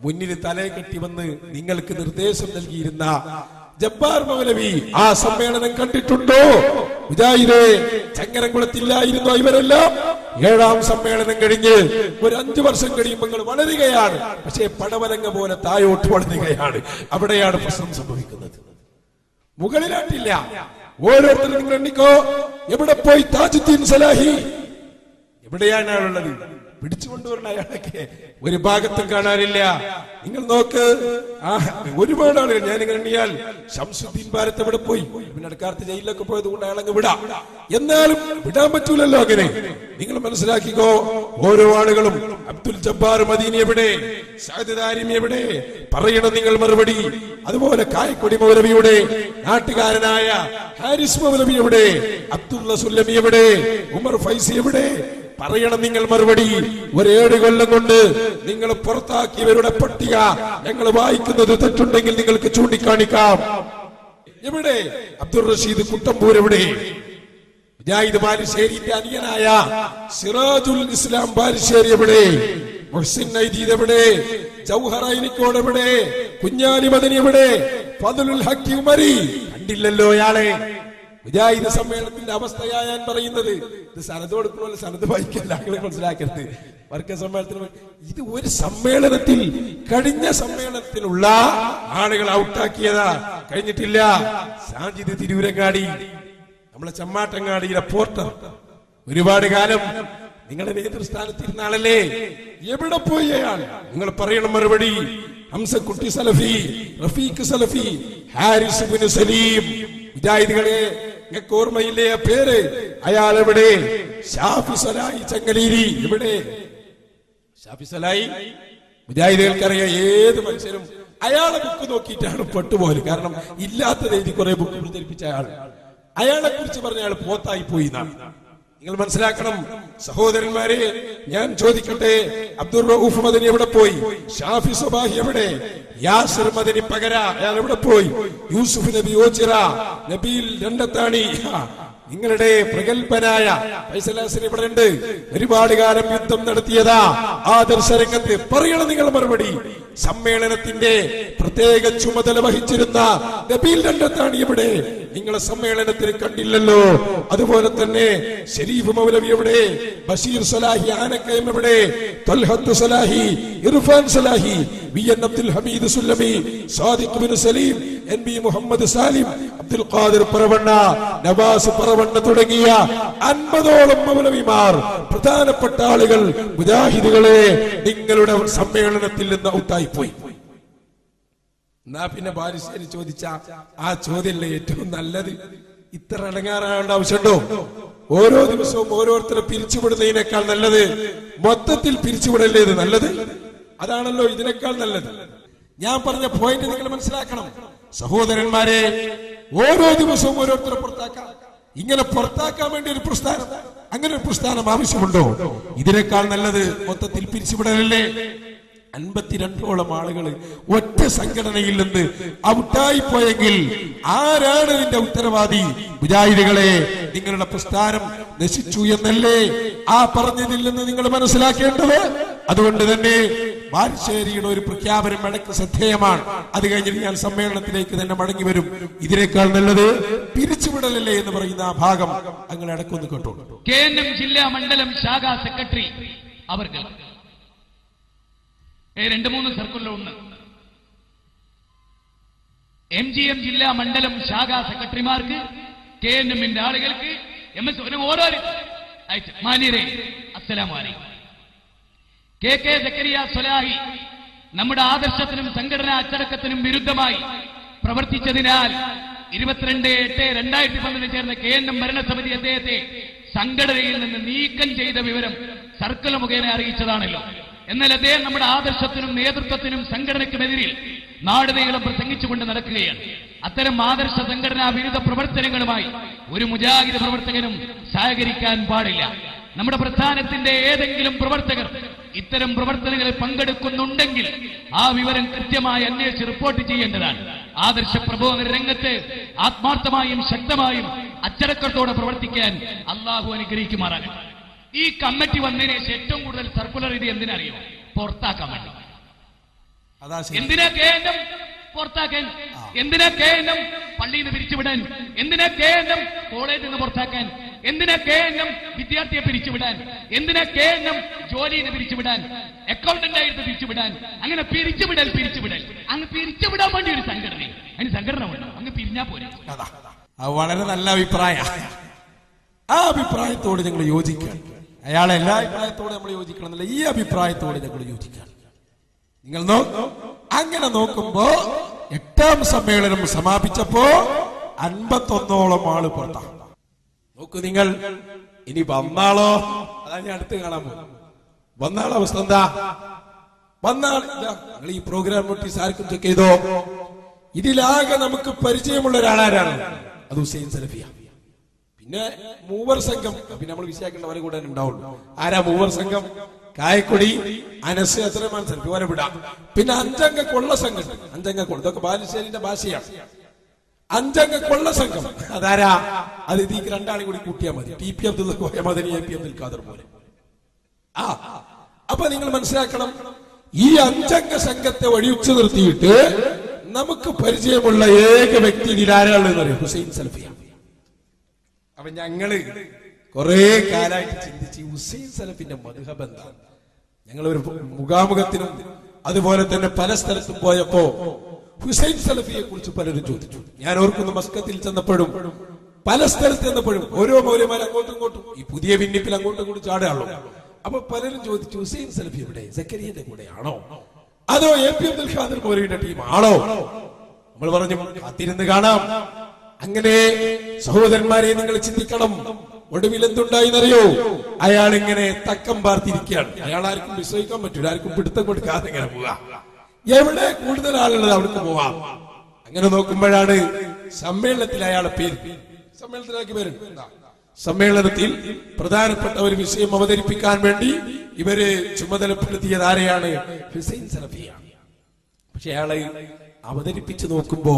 മുന്നിൽ തലയെ കെട്ടി വന്ന് നിങ്ങൾക്ക് നിർദ്ദേശം നൽകിയിരുന്ന ജബ്ബാർ മൗലവി ആ സമ്മേളനം കണ്ടിട്ടുണ്ടോ? മുജാഹിദേ, ചങ്ങരംകുളത്തില്ലായിരുന്നോ ഇവരെല്ലാം? 7ാം സമ്മേളനം കഴിഞ്ഞ് ഒരു 5 വർഷം കഴിയുമ്പോൾ നിങ്ങൾ വളരുകയാണ്. പക്ഷേ പടവലങ്ങ പോലെ താഴോട്ട് വളരുകയാണ്. അവിടെയാണ് പ്രശ്നം സംഭവിക്കുന്നത്. മുകളിലായിട്ടില്ല. ഓരോരുത്തരും നിങ്ങൾ എണ്ണിക്കോ. എവിടെ പോയി താജുദ്ദീൻ സലാഹി? എവിടെയാണ് അയാളുള്ളത്? പിടിച്ചുകൊണ്ടുവരുന്ന അയാളൊക്കെ ഒരു ഭാഗത്തും കാണാനില്ല. നിങ്ങൾ നോക്ക്, ഒരുപാട് ആളുകൾ ഞാനിങ്ങനെ എണ്ണിയാൽ. ശംസുദ്ദീൻ ഭാരത് എവിടെ പോയി? പിന്നെ അടുക്കാലത്ത് ജയിലിലൊക്കെ പോയത് കൊണ്ട് അയാളങ്ങ് വിടാം. എന്നാലും വിടാൻ പറ്റൂലല്ലോ അങ്ങനെ. നിങ്ങൾ മനസ്സിലാക്കിക്കോ. ഓരോ ആളുകളും. അബ്ദുൽ ജബ്ബാർ മദീനി എവിടെ? സഅദ് ദാരിമി എവിടെ? പറയണം നിങ്ങൾ മറുപടി. അതുപോലെ കായക്കൊടി മൗലവിയുടെ നാട്ടുകാരനായ ഹാരിസ് മൗലവി എവിടെ? അബ്ദുള്ള സുല്ലമി എവിടെ? ഉമർ ഫൈസി എവിടെ? പറയണം നിങ്ങൾ മറുപടി. 7 കൊല്ലം കൊണ്ട് നിങ്ങൾ പുറത്താക്കിയവരുടെ പട്ടിക ഞങ്ങൾ വായിക്കുന്നത് തെറ്റുണ്ടെങ്കിൽ നിങ്ങൾക്ക് ചൂണ്ടിക്കാണിക്കാം. എവിടെ? അബ്ദുൾ റഷീദ് കുട്ടമ്പൂർ എവിടെ? മുജാഹിദ് ബാലുശ്ശേരിന്റെ അനിയനായ സിറാജുൽ ഇസ്ലാം ബാലുശ്ശേരി എവിടെ? മുഹ്സിൻ നൈദീദ് എവിടെ? ജൗഹർ ഐനിക്കോട് എവിടെ? കുഞ്ഞാലി മദനി എവിടെ? ഫദ്ലുൽ ഹഖ് ഉമരി കണ്ടില്ലല്ലോ അയാളെ. മുജാഹിദ് സമ്മേളനത്തിന്റെ അവസ്ഥയാ ഞാൻ പറയുന്നത്. ഇത് സനത് കൊടുക്കുമ്പോൾ സനത് വായിക്കല്ല, മനസ്സിലാക്കരുത്. വർഗ സമ്മേളനത്തിന് ഇത് ഒരു സമ്മേളനത്തിൽ കഴിഞ്ഞ സമ്മേളനത്തിലുള്ള ആളുകൾ ഔട്ടാക്കിയതാ, കഴിഞ്ഞിട്ടില്ല. സാജിദ് തിരൂരങ്ങാടി, നമ്മളെ ചമ്മാട്ടങ്ങാടിയിലെ പോർട്ടർ, ഒരുപാട് കാലം നിങ്ങളുടെ നേതൃസ്ഥാനത്തിരുന്ന ആളല്ലേ, എവിടെ പോയി അയാൾ? നിങ്ങൾ പറയണം മറുപടി. ഹംസക്കുട്ടി സലഫി, റഫീഖ് സലഫി, ഹാരിസ് ഇബ്നു സലീം, മുജാഹിദുകളെ നിങ്ങൾക്ക് ഓർമ്മയില്ലേ ആ പേര്? അയാൾ എവിടെ? ഷാഫി സലാഹി ചങ്ങലീരി എവിടെ? ഷാഫി സലാഹി മുജാഹിദുകൾക്കറിയാം. ഏത് മനുഷ്യരും അയാളെ ബുക്ക് നോക്കിയിട്ടാണ് പെട്ടുപോയത്. കാരണം ഇല്ലാത്ത രീതി കുറെ ബുക്ക് പ്രചരിപ്പിച്ച അയാളെ കുറിച്ച് പറഞ്ഞ അയാൾ പോത്തായി പോയി എന്നാണ്. നിങ്ങൾ മനസ്സിലാക്കണം സഹോദരന്മാരെ. ഞാൻ ചോദിക്കട്ടെ, അബ്ദുർ റഊഫ് മദനി എവിടെ പോയി? ഷാഫി സബാഹി എവിടെ? യാസിർ മദനി പകര അയാൾ എവിടെ പോയി? യൂസുഫ് നബി ഓച്ചിറ, നബീൽ രണ്ടത്താണി, നിങ്ങളുടെ പ്രഗത്ഭനായ ഫൈസലാസിന് ഇവിടെ ഉണ്ട്. ഒരുപാട് കാലം യുദ്ധം നടത്തിയതാ ആദർശ രംഗത്ത്. പറയണം നിങ്ങൾ മറുപടി. സമ്മേളനത്തിന്റെ പ്രത്യേക ചുമതല വഹിച്ചിരുന്ന നബീൽ രണ്ടത്താണി എവിടെ? നിങ്ങളെ സമ്മേളനത്തിന് കണ്ടില്ലല്ലോ. അതുപോലെ തന്നെ ഷരീഫ് മൗലവി എവിടെ? ബഷീർ സലാഹി ആനക്കയം എവിടെ? Thalhath Salahi, Irfan Salahi, V N Abdul Hameed Sullami, Sadiq bin Saleem, N B Muhammad Salim, Abdul Khadir Paravanna, Navas Paravanna തുടങ്ങിയ 50ഓളം മൗലവിമാർ, പ്രധാനപ്പെട്ട ആളുകൾ, മുജാഹിദുകളെ നിങ്ങളുടെ സമ്മേളനത്തിൽ നിന്ന് ഔട്ടായി പോയി. എന്നാ പിന്നെ ബാലുശ്ശേരി ചോദിച്ച ആ ചോദ്യമല്ലേ ഏറ്റവും നല്ലത്? ഇത്ര അടങ്ങാറാവേണ്ട ആവശ്യമുണ്ടോ? ഓരോ ദിവസവും ഓരോരുത്തരെ പിരിച്ചുവിടുന്നതിനേക്കാൾ നല്ലത് മൊത്തത്തിൽ പിരിച്ചുവിടല്ലേ ഇത് നല്ലത്? അതാണല്ലോ ഇതിനേക്കാൾ നല്ലത്. ഞാൻ പറഞ്ഞ പോയിന്റ് നിങ്ങൾ മനസ്സിലാക്കണം സഹോദരന്മാരെ. ഓരോ ദിവസവും ഓരോരുത്തരെ പുറത്താക്കാം. ഇങ്ങനെ പുറത്താക്കാൻ വേണ്ടി ഒരു പ്രസ്ഥാനം, അങ്ങനെ ഒരു പ്രസ്ഥാനം ആവശ്യമുണ്ടോ? ഇതിനേക്കാൾ നല്ലത് മൊത്തത്തിൽ പിരിച്ചുവിടലല്ലേ? 52ഓളം ആളുകൾ ഒറ്റ സംഘടനയിൽ നിന്ന് ഔട്ടായി പോയെങ്കിൽ ആരാണ് ഇതിന്റെ ഉത്തരവാദി? മുജാഹിദുകളെ, നിങ്ങളുടെ പ്രസ്ഥാനം നശിച്ചു എന്നല്ലേ ആ പറഞ്ഞതിൽ നിന്ന് നിങ്ങൾ മനസ്സിലാക്കേണ്ടത്. അതുകൊണ്ട് തന്നെ ബാലുശ്ശേരിയുടെ ഒരു പ്രഖ്യാപനം ഇടയ്ക്ക് ശ്രദ്ധേയമാണ്. അത് കഴിഞ്ഞിട്ട് ഞാൻ സമ്മേളനത്തിലേക്ക് തന്നെ മടങ്ങി വരും. ഇതിനേക്കാൾ നല്ലത് പിരിച്ചുവിടലല്ലേ എന്ന് പറയുന്ന ആ ഭാഗം അങ്ങനെ ഇടയ്ക്കൊന്ന് കേട്ടോളൂ. KNM ജില്ലാ മണ്ഡലം ശാഖാ സെക്രട്ടറി അവർക്ക് 2-3 സർക്കിളിലൊന്ന്, MGM ജില്ലാ മണ്ഡലം ശാഖാ സെക്രട്ടറിമാർക്ക്, KNMന്റെ ആളുകൾക്ക്, MS ഓരോരും മാന്യരെ അസ്സലാമു അലൈക്കും. KK സക്കരിയ സ്വലാഹി നമ്മുടെ ആദർശത്തിനും സംഘടനാ അച്ചടക്കത്തിനും വിരുദ്ധമായി പ്രവർത്തിച്ചതിനാൽ 22/8/2011 ചേർന്ന KNM ഭരണസമിതി അദ്ദേഹത്തെ സംഘടനയിൽ നിന്ന് നീക്കം ചെയ്ത വിവരം സർക്കിൾ മുഖേന അറിയിച്ചതാണല്ലോ. എന്നാൽ അദ്ദേഹം നമ്മുടെ ആദർശത്തിനും നേതൃത്വത്തിനും സംഘടനയ്ക്കുമെതിരിൽ നാടുനീളം പ്രസംഗിച്ചുകൊണ്ട് നടക്കുകയാണ്. അത്തരം ആദർശ സംഘടനാ വിരുദ്ധ പ്രവർത്തനങ്ങളുമായി ഒരു മുജാഹിദ് പ്രവർത്തകനും സഹകരിക്കാൻ പാടില്ല. നമ്മുടെ പ്രസ്ഥാനത്തിന്റെ ഏതെങ്കിലും പ്രവർത്തകർ ഇത്തരം പ്രവർത്തനങ്ങളിൽ പങ്കെടുക്കുന്നുണ്ടെങ്കിൽ ആ വിവരം കൃത്യമായി അന്വേഷിച്ച് റിപ്പോർട്ട് ചെയ്യേണ്ടതാണ്. ആദർശ പ്രബോധന രംഗത്ത് ആത്മാർത്ഥമായും ശക്തമായും അച്ചടക്കത്തോടെ പ്രവർത്തിക്കാൻ അള്ളാഹു അനുഗ്രഹിക്കുമാറാകട്ടെ. ഈ കമ്മിറ്റി വന്നതിന് ശേഷം ഏറ്റവും കൂടുതൽ സർക്കുലർ ഇത് എന്തിനറിയോ? പുറത്താക്കാൻ വേണ്ടി. എന്തിനാ KNM പുറത്താക്കാൻ? എന്തിനാ KNM പള്ളിയിൽ നിന്ന് പിരിച്ചുവിടാൻ? എന്തിനാ KNM കോളേജിൽ നിന്ന് പുറത്താക്കാൻ? എന്തിനാ KNM വിദ്യാർത്ഥിയെ പിരിച്ചുവിടാൻ? എന്തിനാ KNM ജോലിയിൽ നിന്ന് പിരിച്ചുവിടാൻ? അക്കൗണ്ടന്റ് ആയിട്ട് പിരിച്ചുവിടാൻ? അങ്ങനെ പിരിച്ചുവിടൽ അങ്ങ് പിരിച്ചുവിടാൻ വേണ്ടി ഒരു സംഘടന, അതിന് സംഘടന വേണം. അങ്ങ് പിരിഞ്ഞാ പോരെ. വളരെ നല്ല അഭിപ്രായം. ആ അഭിപ്രായത്തോട് ഞങ്ങൾ യോജിക്കണം. അയാളെ എല്ലാ അഭിപ്രായത്തോടെ നമ്മൾ യോജിക്കണം എന്നല്ല, ഈ അഭിപ്രായത്തോട് ഞങ്ങൾ യോജിക്കണം. നിങ്ങൾ അങ്ങനെ നോക്കുമ്പോ 8ാം സമ്മേളനം സമാപിച്ചപ്പോ 51ഓളം ആള് പുറത്താണ്. നോക്കൂ നിങ്ങൾ. ഇനി വന്നാളോ? അതാണ് ഞാൻ അടുത്ത് കാണാൻ പോകും. വന്നാളോ അവസ്ഥ എന്താ? വന്നാൾ നിങ്ങൾ ഈ പ്രോഗ്രാം നോട്ടീസ് ആർക്കും ചെക്ക് ചെയ്തോ? ഇതിലാകെ നമുക്ക് പരിചയമുള്ള ഒരാളാരാണ്? അത് ഹുസൈൻ സലഫിയ. പിന്നെ മൂവർ സംഘം, പിന്നെ നമ്മൾ വിശേഷിക്കേണ്ടവരെ കൂടെ ഉണ്ടാവുള്ളൂ. ആരാ മൂവർ സംഘം? കായക്കൊടി, അനസ്, അത്രമാൻ സലഫി, ഓരെ വിടാം. പിന്നെ 5 അംഗ കൊള്ള സംഘം. 5 അംഗ കൊള്ള, ഇതൊക്കെ ബാലുശ്ശേരിന്റെ ഭാഷയാണ്. 5 അംഗ കൊള്ള സംഘം. അതാരാ? അത് ഇതിക്ക് രണ്ടാളും കൂടി കൂട്ടിയാൽ മതി. T P Abdul Madani, A P Abdul Khader പോലെ. അപ്പൊ നിങ്ങൾ മനസ്സിലാക്കണം, ഈ 5 അംഗ സംഘത്തെ വഴിയുച്ചു നിർത്തിയിട്ട് നമുക്ക് പരിചയമുള്ള ഏക വ്യക്തി ഇതിലാരാണെന്ന് പറയും, ഹുസൈൻ സലഫിയാണ്. അപ്പൊ ഞങ്ങള് കുറെ കാലമായിട്ട് ചിന്തിച്ച് ഹുസൈൻ സലഫിന്റെ മദ്ഹബ് എന്താണ്. ഞങ്ങളൊരു മുഖാമുഖത്തിനും അതുപോലെ തന്നെ പല സ്ഥലത്തും പോയപ്പോ ഹുസൈൻ സലഫിയെ കുറിച്ച് പലരും ചോദിച്ചു. ഞാൻ ഓർക്കുന്നു, മസ്കത്തിൽ ചെന്നപ്പോഴും പല സ്ഥലത്ത് ചെന്നപ്പോഴും ഓരോ മൗലമാർ അങ്ങോട്ടും ഇങ്ങോട്ടും ഈ പുതിയ ഭിന്നിപ്പിൽ അങ്ങോട്ടും ഇങ്ങോട്ടും ചാടുകയുള്ളൂ. അപ്പൊ പലരും ചോദിച്ചു, ഹുസൈൻ സലഫി എവിടെ, സക്കരിയന്റെ കൂടെയാണോ അതോ എ പി അബ്ദുൽ ഖാദർ മൗലവിയുടെ ടീമാണോ? നമ്മൾ പറഞ്ഞു കാത്തിരുന്ന് കാണാം. അങ്ങനെ സഹോദരന്മാരെ നിങ്ങൾ ചിന്തിക്കണം. ഒടുവിൽ എന്തുണ്ടായിന്നറിയോ? അയാൾ ഇങ്ങനെ തക്കം പാർത്തിരിക്കുകയാണ്. അയാൾ ആർക്കും വിശ്വസിക്കാൻ പറ്റൂല, ആർക്കും പിടുത്തം കൊടുക്കാതെ ഇങ്ങനെ പോവാ. എവിടെ കൂടുതൽ ആളുള്ളത് അവിടേക്ക് പോവാം. അങ്ങനെ നോക്കുമ്പോഴാണ് സമ്മേളനത്തിൽ അയാളെ പേര് സമ്മേളനത്തിലാക്കി പേരുണ്ട്. സമ്മേളനത്തിൽ പ്രധാനപ്പെട്ട ഒരു വിഷയം അവതരിപ്പിക്കാൻ വേണ്ടി ഇവര് ചുമതലപ്പെടുത്തിയത് ആരെയാണ്? ഹുസൈൻ സലഫിയാണ്. പക്ഷെ അയാളെ അവതരിപ്പിച്ചു നോക്കുമ്പോ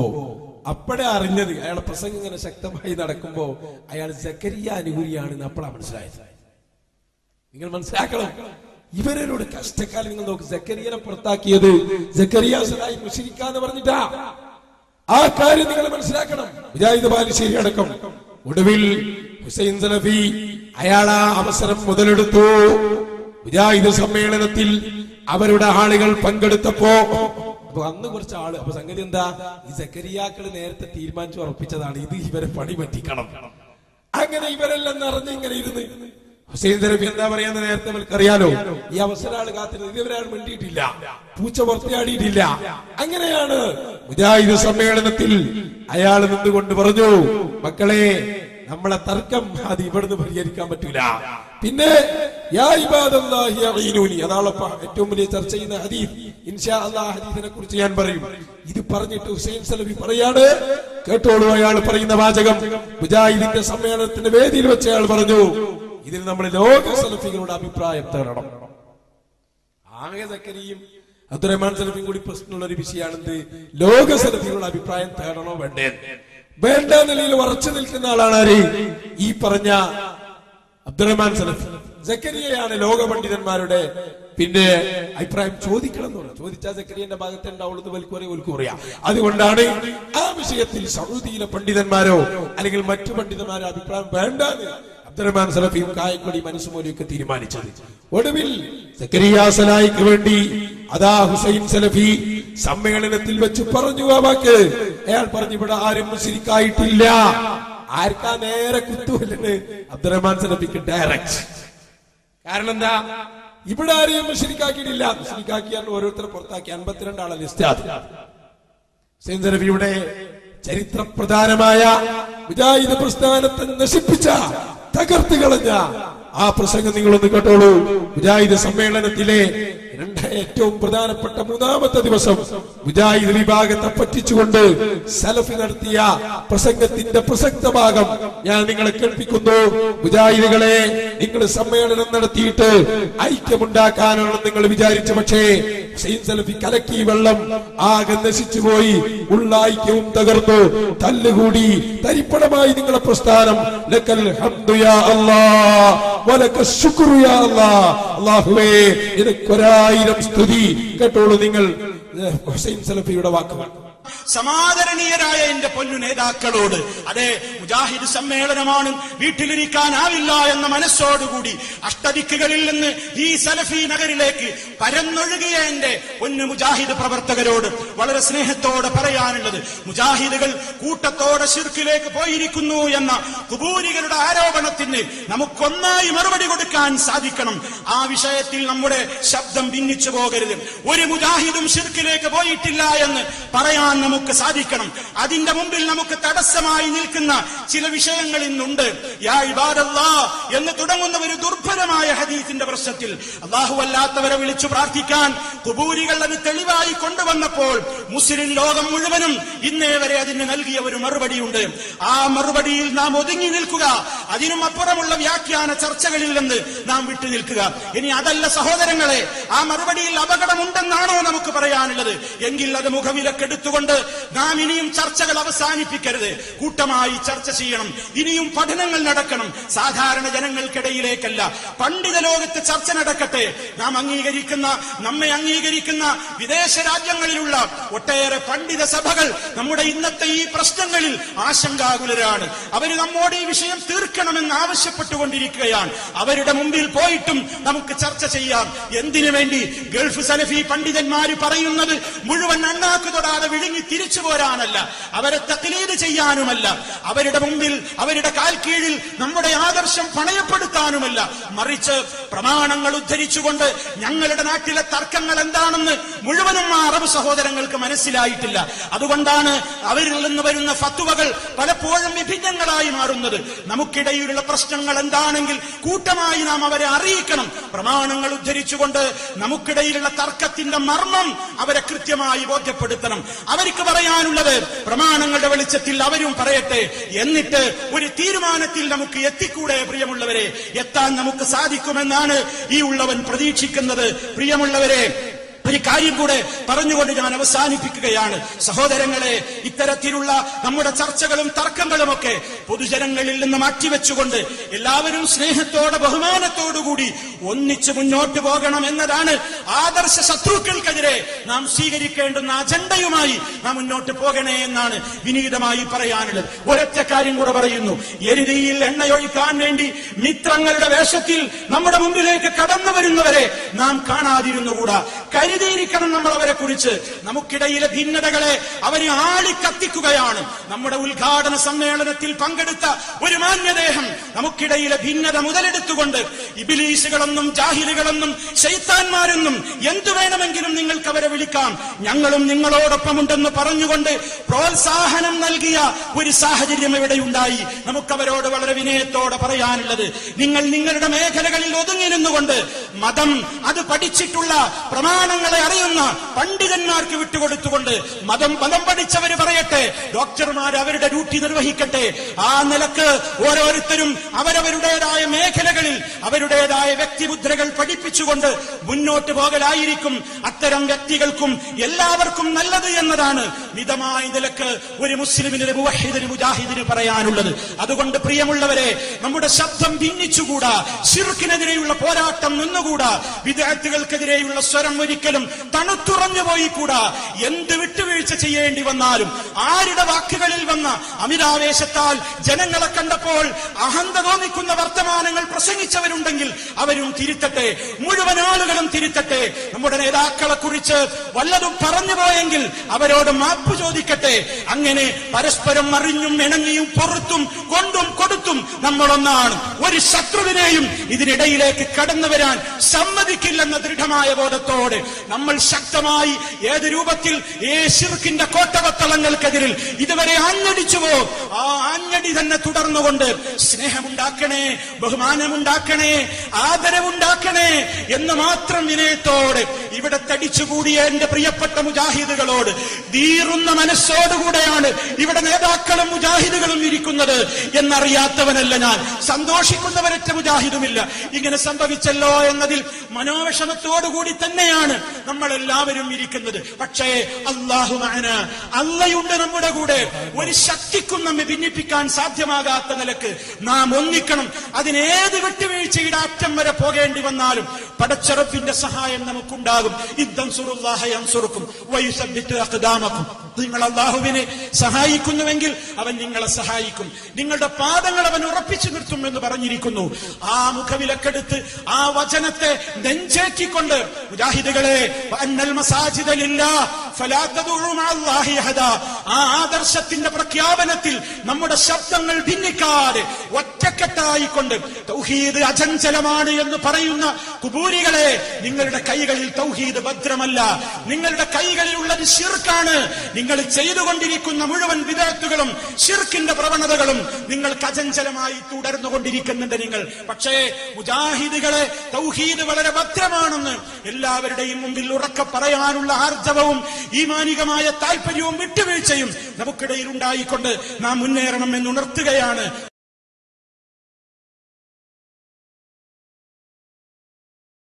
അപ്പോഴേ അറിഞ്ഞത്, അയാളെ പ്രസംഗം ഇങ്ങനെ ശക്തമായി നടക്കുമ്പോ അയാൾ സക്കരിയ അനുകൂലിയാണെന്ന് അപ്പോഴാണ് മനസ്സിലായത്. നിങ്ങൾ മനസ്സിലാക്കണം, ഇവരോട് കഷ്ടക്കാലം നിങ്ങൾ നോക്ക്. സക്കരിയനെ പുറത്താക്കിയത് സക്കരിയ സലായി മുശ്രിക്കാന്ന് പറഞ്ഞിട്ടാ. ആ കാര്യം നിങ്ങൾ മനസ്സിലാക്കണം. മുജാഹിദ് ബാലുശ്ശേരി അടക്കം ഒടുവിൽ ഹുസൈൻ സലഫി അയാൾ ആ അവസരം മുതലെടുത്തു. മുജാഹിദ് സമ്മേളനത്തിൽ അവരുടെ ആളുകൾ പങ്കെടുത്തപ്പോ അപ്പൊ അന്ന് കുറച്ച് ആള്, അപ്പൊ സംഗതി എന്താ, ഈ സക്കരിയാക്കള് നേരത്തെ തീരുമാനിച്ചു ഉറപ്പിച്ചതാണ്, ഇത് ഇവരെ പണി പറ്റിക്കണം. അങ്ങനെ ഇവരെല്ലാം നിറഞ്ഞ് ഇങ്ങനെ ഇരുന്ന് ഹുസൈൻ സലഫി എന്താ പറയാന്ന് നേരത്തെ അറിയാലോ. ഈ അവസരം ആള് കാത്തിരുന്നത്, ഇവരാൾ മിണ്ടിയിട്ടില്ല, പൂച്ച പുറത്തിയാടിയിട്ടില്ല. അങ്ങനെയാണ് മുജാഹിദ് സമ്മേളനത്തിൽ അയാൾ നിന്നുകൊണ്ട് പറഞ്ഞു, മക്കളെ നമ്മളെ തർക്കം അത് ഇവിടുന്ന് പരിഹരിക്കാൻ പറ്റൂല. പിന്നെ യാ ഇബാദല്ലാഹി അഈനൂനി, അതാണ് ഏറ്റവും വലിയ ചർച്ച ചെയ്യുന്ന ഹദീസ്. ഇൻഷാ അല്ലാഹ് ഹദീസിനെ കുറിച്ച് ഞാൻ പറയും. ഇത് പറഞ്ഞിട്ട് ഹുസൈൻ സലഫി പറയാണ്, കേട്ടോളൂ അയാൾ പറയുന്ന വാചകം. മുജാഹിദിന്റെ സമ്മേളനത്തിന്റെ വേദിയിൽ വെച്ച് അയാൾ പറഞ്ഞു, ഇതിൽ നമ്മൾ ലോക സലഫികളുടെ അഭിപ്രായം തേടണം. ആകെ സക്കരിയും അബ്ദുറഹ്മാൻ സലഫിയും കൂടി പ്രശ്നമുള്ള ഒരു വിഷയമാണെന്ത്, ലോക സലഫികളുടെ അഭിപ്രായം തേടണോ വേണ്ടേ? വേണ്ട നിലയിൽ ഉറച്ചു നിൽക്കുന്ന ആളാണ് ആര്? ഈ പറഞ്ഞ അബ്ദുറഹ്മാൻ സലഫി. സക്കരിയയാണ് ലോക പണ്ഡിതന്മാരുടെ പിന്നെ അഭിപ്രായം ചോദിക്കണം എന്ന് പറഞ്ഞു. ചോദിച്ചാൽ സക്കരിയന്റെ ഭാഗത്ത് ഉണ്ടാവുള്ളത് വലിക്കുറിയാം. അതുകൊണ്ടാണ് ആ വിഷയത്തിൽ സൗദിയിലെ പണ്ഡിതന്മാരോ അല്ലെങ്കിൽ മറ്റു പണ്ഡിതന്മാരോ അഭിപ്രായം വേണ്ടെന്ന് അബ്ദുറഹ്മാൻ സലഫിയും കായക്കൊടി മനസ്സുമോലിയൊക്കെ തീരുമാനിച്ചത്. ഒടുവിൽ സക്കരിയ സലായിക്ക് വേണ്ടി അതാ ഹുസൈൻ സലഫി സമ്മേളനത്തിൽ വെച്ച് പറഞ്ഞു ആ വാക്ക്. അയാൾ പറഞ്ഞു, ഇവിടെ ആരും മുശ്രിക്കായിട്ടില്ല. ആർക്കാ നേരെ കുത്തുവല്ലെന്ന്? അബ്ദുറഹ്മാൻ സലഫിക്ക് ഡയറക്റ്റ്. കാരണം എന്താ, ഇവിടെ ആരെയും മുശ്രിക്കാക്കിയിട്ടില്ല. മുശ്രിക്കാക്കിയാണ് ഓരോരുത്തരെ പുറത്താക്കി 52 ആളെ ലിസ്റ്റ്. ഹുസൈൻ സലഫിയുടെ ചരിത്രപ്രധാനമായ മുജാഹിദ് പ്രസ്ഥാനത്തെ നശിപ്പിച്ച, തകർത്ത് കളഞ്ഞ ആ പ്രസംഗം നിങ്ങളൊന്ന് കേട്ടോളൂ. മുജാഹിദ് സമ്മേളനത്തിലെ ഏറ്റവും പ്രധാനപ്പെട്ട 3ാമത്തെ ദിവസം മുജാഹിദ് വിഭാഗത്തെ പറ്റിച്ചുകൊണ്ട് സലഫി നടത്തിയ പ്രസംഗത്തിന്റെ പ്രസക്ത ഭാഗം ഞാൻ നിങ്ങളെ കേൾപ്പിക്കുന്നു. മുജാഹിദുകളെ, നിങ്ങൾ സമ്മേളനം നടത്തിയിട്ട് ഐക്യമുണ്ടാക്കാനാണ് നിങ്ങൾ വിചാരിച്ചു. പക്ഷേ ഹുസൈൻ സലഫി കലക്കി വെള്ളം ആകെ നശിച്ചുപോയി. ഉള്ള ഐക്യവും തകർന്നു, തല്ലുകൂടി തരിപ്പണമായി നിങ്ങളെ പ്രസ്ഥാനം. ലക്കൽ ഹംദു യാ അല്ലാഹ് വലക ശുക്റു യാ അല്ലാഹ്. അല്ലാഹുവേ, നിനക്കൊരായിരം സ്തുതി. കേട്ടോളൂ നിങ്ങൾ ഹുസൈൻ സലഫിയുടെ വാക്കുകൾ. സമാദരണീയരായ എന്റെ പൊന്നു നേതാക്കളോട്, അതെ മുജാഹിദ് സമ്മേളനമാണ്, വീട്ടിലിരിക്കാനാവില്ല എന്ന മനസ്സോടുകൂടി അഷ്ടദിക്കുകളിൽ നിന്ന് ഈ സലഫി നഗരിലേക്ക് പരന്നൊഴുകിയ എന്റെ പൊന്നു മുജാഹിദ് പ്രവർത്തകരോട് വളരെ സ്നേഹത്തോടെ പറയാനുള്ളത്, മുജാഹിദുകൾ കൂട്ടത്തോടെ ശിർക്കിലേക്ക് പോയിരിക്കുന്നു എന്ന ഖുബൂരികളുടെ ആരോപണത്തിന് നമുക്കൊന്നായി മറുപടി കൊടുക്കാൻ സാധിക്കണം. ആ വിഷയത്തിൽ നമ്മുടെ ശബ്ദം ഭിന്നിച്ചു പോകരുത്. ഒരു മുജാഹിദും ശിർക്കിലേക്ക് പോയിട്ടില്ല എന്ന് പറയാൻ നമുക്ക് സാധിക്കണം. അതിന്റെ മുമ്പിൽ നമുക്ക് തടസ്സമായി നിൽക്കുന്ന ചില വിഷയങ്ങൾ ഇന്നുണ്ട്. യാ ഇബാദല്ലാഹ് എന്ന് തുടങ്ങുന്ന ഒരു ദുർബലമായ ഹദീസിന്റെ പ്രശ്നത്തിൽ അല്ലാഹു അല്ലാത്തവരെ വിളിച്ചു പ്രാർത്ഥിക്കാൻ ഖുബൂരികൾ അത് തെളിവായി കൊണ്ടുവന്നപ്പോൾ മുസ്ലിം ലോകം മുഴുവനും ഇന്നേ വരെ അതിന് നൽകിയ ഒരു മറുപടിയുണ്ട്. ആ മറുപടിയിൽ നാം ഒതുങ്ങി നിൽക്കുക. അതിനും അപ്പുറമുള്ള വ്യാഖ്യാന ചർച്ചകളിൽ നിന്ന് നാം വിട്ടുനിൽക്കുക. ഇനി അതല്ല സഹോദരങ്ങളെ, ആ മറുപടിയിൽ അപകടമുണ്ടെന്നാണോ നമുക്ക് പറയാനുള്ളത്? എങ്കിൽ അത് മുഖവിലക്കെടുത്തുകൊണ്ട് നാം ഇനിയും ചർച്ചകൾ അവസാനിപ്പിക്കരുത്. കൂട്ടമായി ചർച്ച ചെയ്യണം. ഇനിയും പഠനങ്ങൾ നടക്കണം. സാധാരണ ജനങ്ങൾക്കിടയിലേക്കല്ല, പണ്ഡിത ലോകത്ത് ചർച്ച നടക്കട്ടെ. നമ്മെ അംഗീകരിക്കുന്ന വിദേശ രാജ്യങ്ങളിലുള്ള ഒട്ടേറെ പണ്ഡിത സഭകൾ നമ്മുടെ ഇന്നത്തെ ഈ പ്രശ്നങ്ങളിൽ ആശങ്കാകുലരാണ്. അവര് നമ്മോട് ഈ വിഷയം തീർക്കണമെന്ന് ആവശ്യപ്പെട്ടുകൊണ്ടിരിക്കുകയാണ്. അവരുടെ മുമ്പിൽ പോയിട്ടും നമുക്ക് ചർച്ച ചെയ്യാം. എന്തിനു വേണ്ടി? ഗൾഫ് സലഫി പണ്ഡിതന്മാര് പറയുന്നത് മുഴുവൻ അണ്ണാക്ക് തൊടാതെ വിഴുങ്ങി തിരിച്ചു പോരാനല്ല, അവരെ തഖ്ലീദ് ചെയ്യാനുമല്ല, അവരുടെ മുമ്പിൽ അവരുടെ കാൽ കീഴിൽ നമ്മുടെ ആദർശം പണയപ്പെടുത്താനുമല്ല, മറിച്ച് പ്രമാണങ്ങൾ ഉദ്ധരിച്ചുകൊണ്ട് ഞങ്ങളുടെ നാട്ടിലെ തർക്കങ്ങൾ എന്താണെന്ന് മുഴുവനും ആ അറബ് സഹോദരങ്ങൾക്ക് മനസ്സിലായിട്ടില്ല. അതുകൊണ്ടാണ് അവരിൽ നിന്ന് വരുന്ന ഫത്വകൾ പലപ്പോഴും വിഭിന്നങ്ങളായി മാറുന്നത്. നമുക്കിടയിലുള്ള പ്രശ്നങ്ങൾ എന്താണെങ്കിൽ കൂട്ടമായി നാം അവരെ അറിയിക്കണം. പ്രമാണങ്ങൾ ഉദ്ധരിച്ചുകൊണ്ട് നമുക്കിടയിലുള്ള തർക്കത്തിന്റെ മർമ്മം അവരെ കൃത്യമായി ബോധ്യപ്പെടുത്തണം. അവർക്ക് പറയാനുള്ളത് പ്രമാണങ്ങളുടെ വെളിച്ചത്തിൽ അവരും പറയട്ടെ. എന്നിട്ട് ഒരു തീരുമാനത്തിൽ നമുക്ക് എത്തിക്കൂടെ പ്രിയമുള്ളവരെ? എത്താൻ നമുക്ക് സാധിക്കുമെന്നാണ് ഈ ഉള്ളവൻ പ്രതീക്ഷിക്കുന്നത്. പ്രിയമുള്ളവരെ, ഒരു കാര്യം കൂടെ പറഞ്ഞുകൊണ്ട് ഞാൻ അവസാനിപ്പിക്കുകയാണ്. സഹോദരങ്ങളെ, ഇത്തരത്തിലുള്ള നമ്മുടെ ചർച്ചകളും തർക്കങ്ങളുമൊക്കെ പൊതുജനങ്ങളിൽ നിന്ന് മാറ്റിവെച്ചുകൊണ്ട് എല്ലാവരും സ്നേഹത്തോടെ ബഹുമാനത്തോടുകൂടി ഒന്നിച്ച് മുന്നോട്ട് പോകണം എന്നതാണ് ആദർശ ശത്രുക്കൾക്കെതിരെ നാം സ്വീകരിക്കേണ്ടുന്ന അജണ്ടയുമായി നാം മുന്നോട്ട് പോകണേ എന്നാണ് വിനീതമായി പറയാനുള്ളത്. ഒരൊറ്റ കാര്യം കൂടെ പറയുന്നു. എരുതിയിൽ എണ്ണയൊഴിക്കാൻ വേണ്ടി മിത്രങ്ങളുടെ വേഷത്തിൽ നമ്മുടെ മുമ്പിലേക്ക് കടന്നു വരുന്നവരെ നാം കാണാതിരുന്നുകൂടാ. കരുതിയിരിക്കണം നമ്മൾ അവരെ കുറിച്ച്. നമുക്കിടയിലെ ഭിന്നതകളെ അവര് ആളിക്കത്തിക്കുകയാണ്. നമ്മുടെ ഉദ്ഘാടന സമ്മേളനത്തിൽ പങ്കെടുത്ത ഒരു മാന്യദേഹം നമുക്കിടയിലെ ഭിന്നത മുതലെടുത്തുകൊണ്ട് ഇബിലീസുകളെന്നും ജാഹിലുകളെന്നും ശൈത്താന്മാരെന്നും എന്തു വേണമെങ്കിലും നിങ്ങൾക്ക് അവരെ വിളിക്കാം, ഞങ്ങളും നിങ്ങളോടൊപ്പമുണ്ടെന്ന് പറഞ്ഞുകൊണ്ട് പ്രോത്സാഹനം നൽകിയ ഒരു സാഹചര്യം ഇവിടെ ഉണ്ടായി. നമുക്കവരോട് വളരെ വിനയത്തോടെ പറയാനുള്ളത്, നിങ്ങൾ നിങ്ങളുടെ മേഖലകളിൽ ഒതുങ്ങിയിരുന്നുകൊണ്ട് മതം അത് പഠിച്ചിട്ടുള്ള പ്രമാണങ്ങളെ അറിയുന്ന പണ്ഡിതന്മാർക്ക് വിട്ടുകൊടുത്തുകൊണ്ട് മതം പഠിച്ചവര് പറയട്ടെ, ഡോക്ടർമാർ അവരുടെ ഡ്യൂട്ടി നിർവഹിക്കട്ടെ. ആ നിലക്ക് ഓരോരുത്തരും അവരവരുടേതായ മേഖലകളിൽ അവരുടേതായ വ്യക്തിമുദ്രകൾ പഠിപ്പിച്ചുകൊണ്ട് മുന്നോട്ട് പോകലായിരിക്കും അത്തരം വ്യക്തികൾക്കും എല്ലാവർക്കും നല്ലത് എന്നതാണ് മിതമായ നിലക്ക് ഒരു മുസ്ലിമിന് മുവഹിദിന് മുജാഹിദിന് പറയാനുള്ളത്. അതുകൊണ്ട് പ്രിയമുള്ളവരെ, നമ്മുടെ ശബ്ദം ഭിന്നിച്ചുകൂടാ. ശിർക്കിനെതിരെയുള്ള പോരാട്ടം നിന്നുകൂടാ. വിദ്യാർത്ഥികൾക്കെതിരെയുള്ള സ്വരം ഒരിക്കലും തണുത്തുറഞ്ഞു പോയിക്കൂടാ. എന്ത് വിട്ടുവീഴ്ച ചെയ്യേണ്ടി വന്നാലും, ആരുടെ വാക്കുകളിൽ വന്ന അമിതാവേശത്താൽ ജനങ്ങളെ കണ്ടപ്പോൾ അഹന്ത തോന്നിക്കുന്ന വർത്തമാനങ്ങൾ പ്രസംഗിച്ചവരുണ്ടെങ്കിൽ അവരും തിരുത്തട്ടെ. മുഴുവൻ ആളുകളും തിരുത്തട്ടെ. നമ്മുടെ നേതാക്കളെ കുറിച്ച് വല്ലതും പറഞ്ഞു പോയെങ്കിൽ അവരോട് മാപ്പ് ചോദിക്കട്ടെ. അങ്ങനെ പരസ്പരം അറിഞ്ഞും ഇണങ്ങിയും പൊറുത്തും കൊണ്ടും കൊടുത്തും നമ്മളൊന്നാണ്. ഒരു ശത്രുവിനെയും ഇതിനിടയിലേക്ക് കടന്നു വരാൻ സമ്മതിക്കില്ലെന്ന ദൃഢമായ ബോധത്തോടെ നമ്മൾ ശക്തമായി ഏത് രൂപത്തിൽ ഈ ശിർക്കിന്റെ കോട്ടവത്തളങ്ങൾക്കെതിരിൽ ഇതുവരെ ആഞ്ഞടിച്ചുവോ ആ ആഞ്ഞടി തന്നെ തുടർന്നുകൊണ്ട് സ്നേഹമുണ്ടാക്കണേ, ബഹുമാനമുണ്ടാക്കണേ, ആദരവുണ്ടാക്കണേ എന്ന് മാത്രം വിനയത്തോടെ ഇവിടെ തടിച്ചുകൂടിയ എന്റെ പ്രിയപ്പെട്ട മുജാഹിദുകളോട് തീറുന്ന മനസ്സോടുകൂടെയാണ് ഇവിടെ നേതാക്കളും മുജാഹിദുകളും ഇരിക്കുന്നത് എന്നറിയാത്തവനല്ല ഞാൻ. സന്തോഷിക്കുന്നവരൊറ്റ മുജാഹിദുമില്ല. ഇങ്ങനെ സംഭവിച്ചല്ലോ എന്നതിൽ മനോവിഷമത്തോടുകൂടി തന്നെയാണ് നമ്മൾ എല്ലാവരും ഇരിക്കുന്നത്. പക്ഷേ അല്ലാഹു മഅന, അല്ലാഹുണ്ട് നമ്മുടെ കൂടെ. ഒരു ശക്തിക്കും നമ്മെ ഭിന്നിപ്പിക്കാൻ സാധ്യമാകാത്ത നിലക്ക് നാം ഒന്നിക്കണം. അതിനേത് വിട്ടുവീഴ്ചയുടെ അറ്റം വരെ പോകേണ്ടി വന്നാലും പടച്ചറപ്പിന്റെ സഹായം നമുക്കുണ്ടാകും. ഇദ്ദൻസുറുല്ലാഹ യൻസുറുക്കും വയുസബ്ബിതു അഖ്ദാമക്കും. നിങ്ങൾ അല്ലാഹുവിനെ സഹായിക്കുന്നുവെങ്കിൽ അവൻ നിങ്ങളെ സഹായിക്കും. നിങ്ങളുടെ പാദങ്ങൾ അവൻ ഉറപ്പിച്ചു നിർത്തും എന്ന് പറഞ്ഞിരിക്കുന്നു. ആ മുഖവിലക്കെടുത്ത് ആ വചനത്തെ നെഞ്ചേറ്റിക്കൊണ്ട് മുജാഹിദുകളെ, അന്നൽ മസാജിദ ലില്ലാഹ് ഫലാ തദഉ മഅല്ലാഹി അഹദാ, ആ ആദർശത്തിന്റെ പ്രഖ്യാപനത്തിൽ നമ്മുടെ ശബ്ദങ്ങൾ ഭിന്നിക്കാതെ ഒറ്റക്കെട്ടായിക്കൊണ്ട് തൗഹീദ് അചഞ്ചലമാണ് എന്ന് പറയുന്ന കുബൂരികളെ, നിങ്ങളുടെ കൈകളിൽ തൗഹീദ് ഭദ്രമല്ല. നിങ്ങളുടെ കൈകളിലുള്ളത് ശിർക്കാണ്. നിങ്ങൾ ചെയ്തുകൊണ്ടിരിക്കുന്ന മുഴുവൻ വിദഅത്തുകളും ശിർക്കിന്റെ പ്രവണതകളും നിങ്ങൾക്ക് അചഞ്ചലമായി തുടർന്നുകൊണ്ടിരിക്കുന്നുണ്ട് നിങ്ങൾ. പക്ഷേ മുജാഹിദുകളെ, തൗഹീദ് വളരെ ഭദ്രമാണെന്ന് എല്ലാവരുടെയും മുമ്പിൽ ഉറക്കെ പറയാനുള്ള ആർജവവും ഈമാനികമായ താല്പര്യവും വിട്ടുവീഴ്ചയും നമുക്കിടയിൽ ഉണ്ടായിക്കൊണ്ട് നാം മുന്നേറണം എന്നുണർത്തുകയാണ്.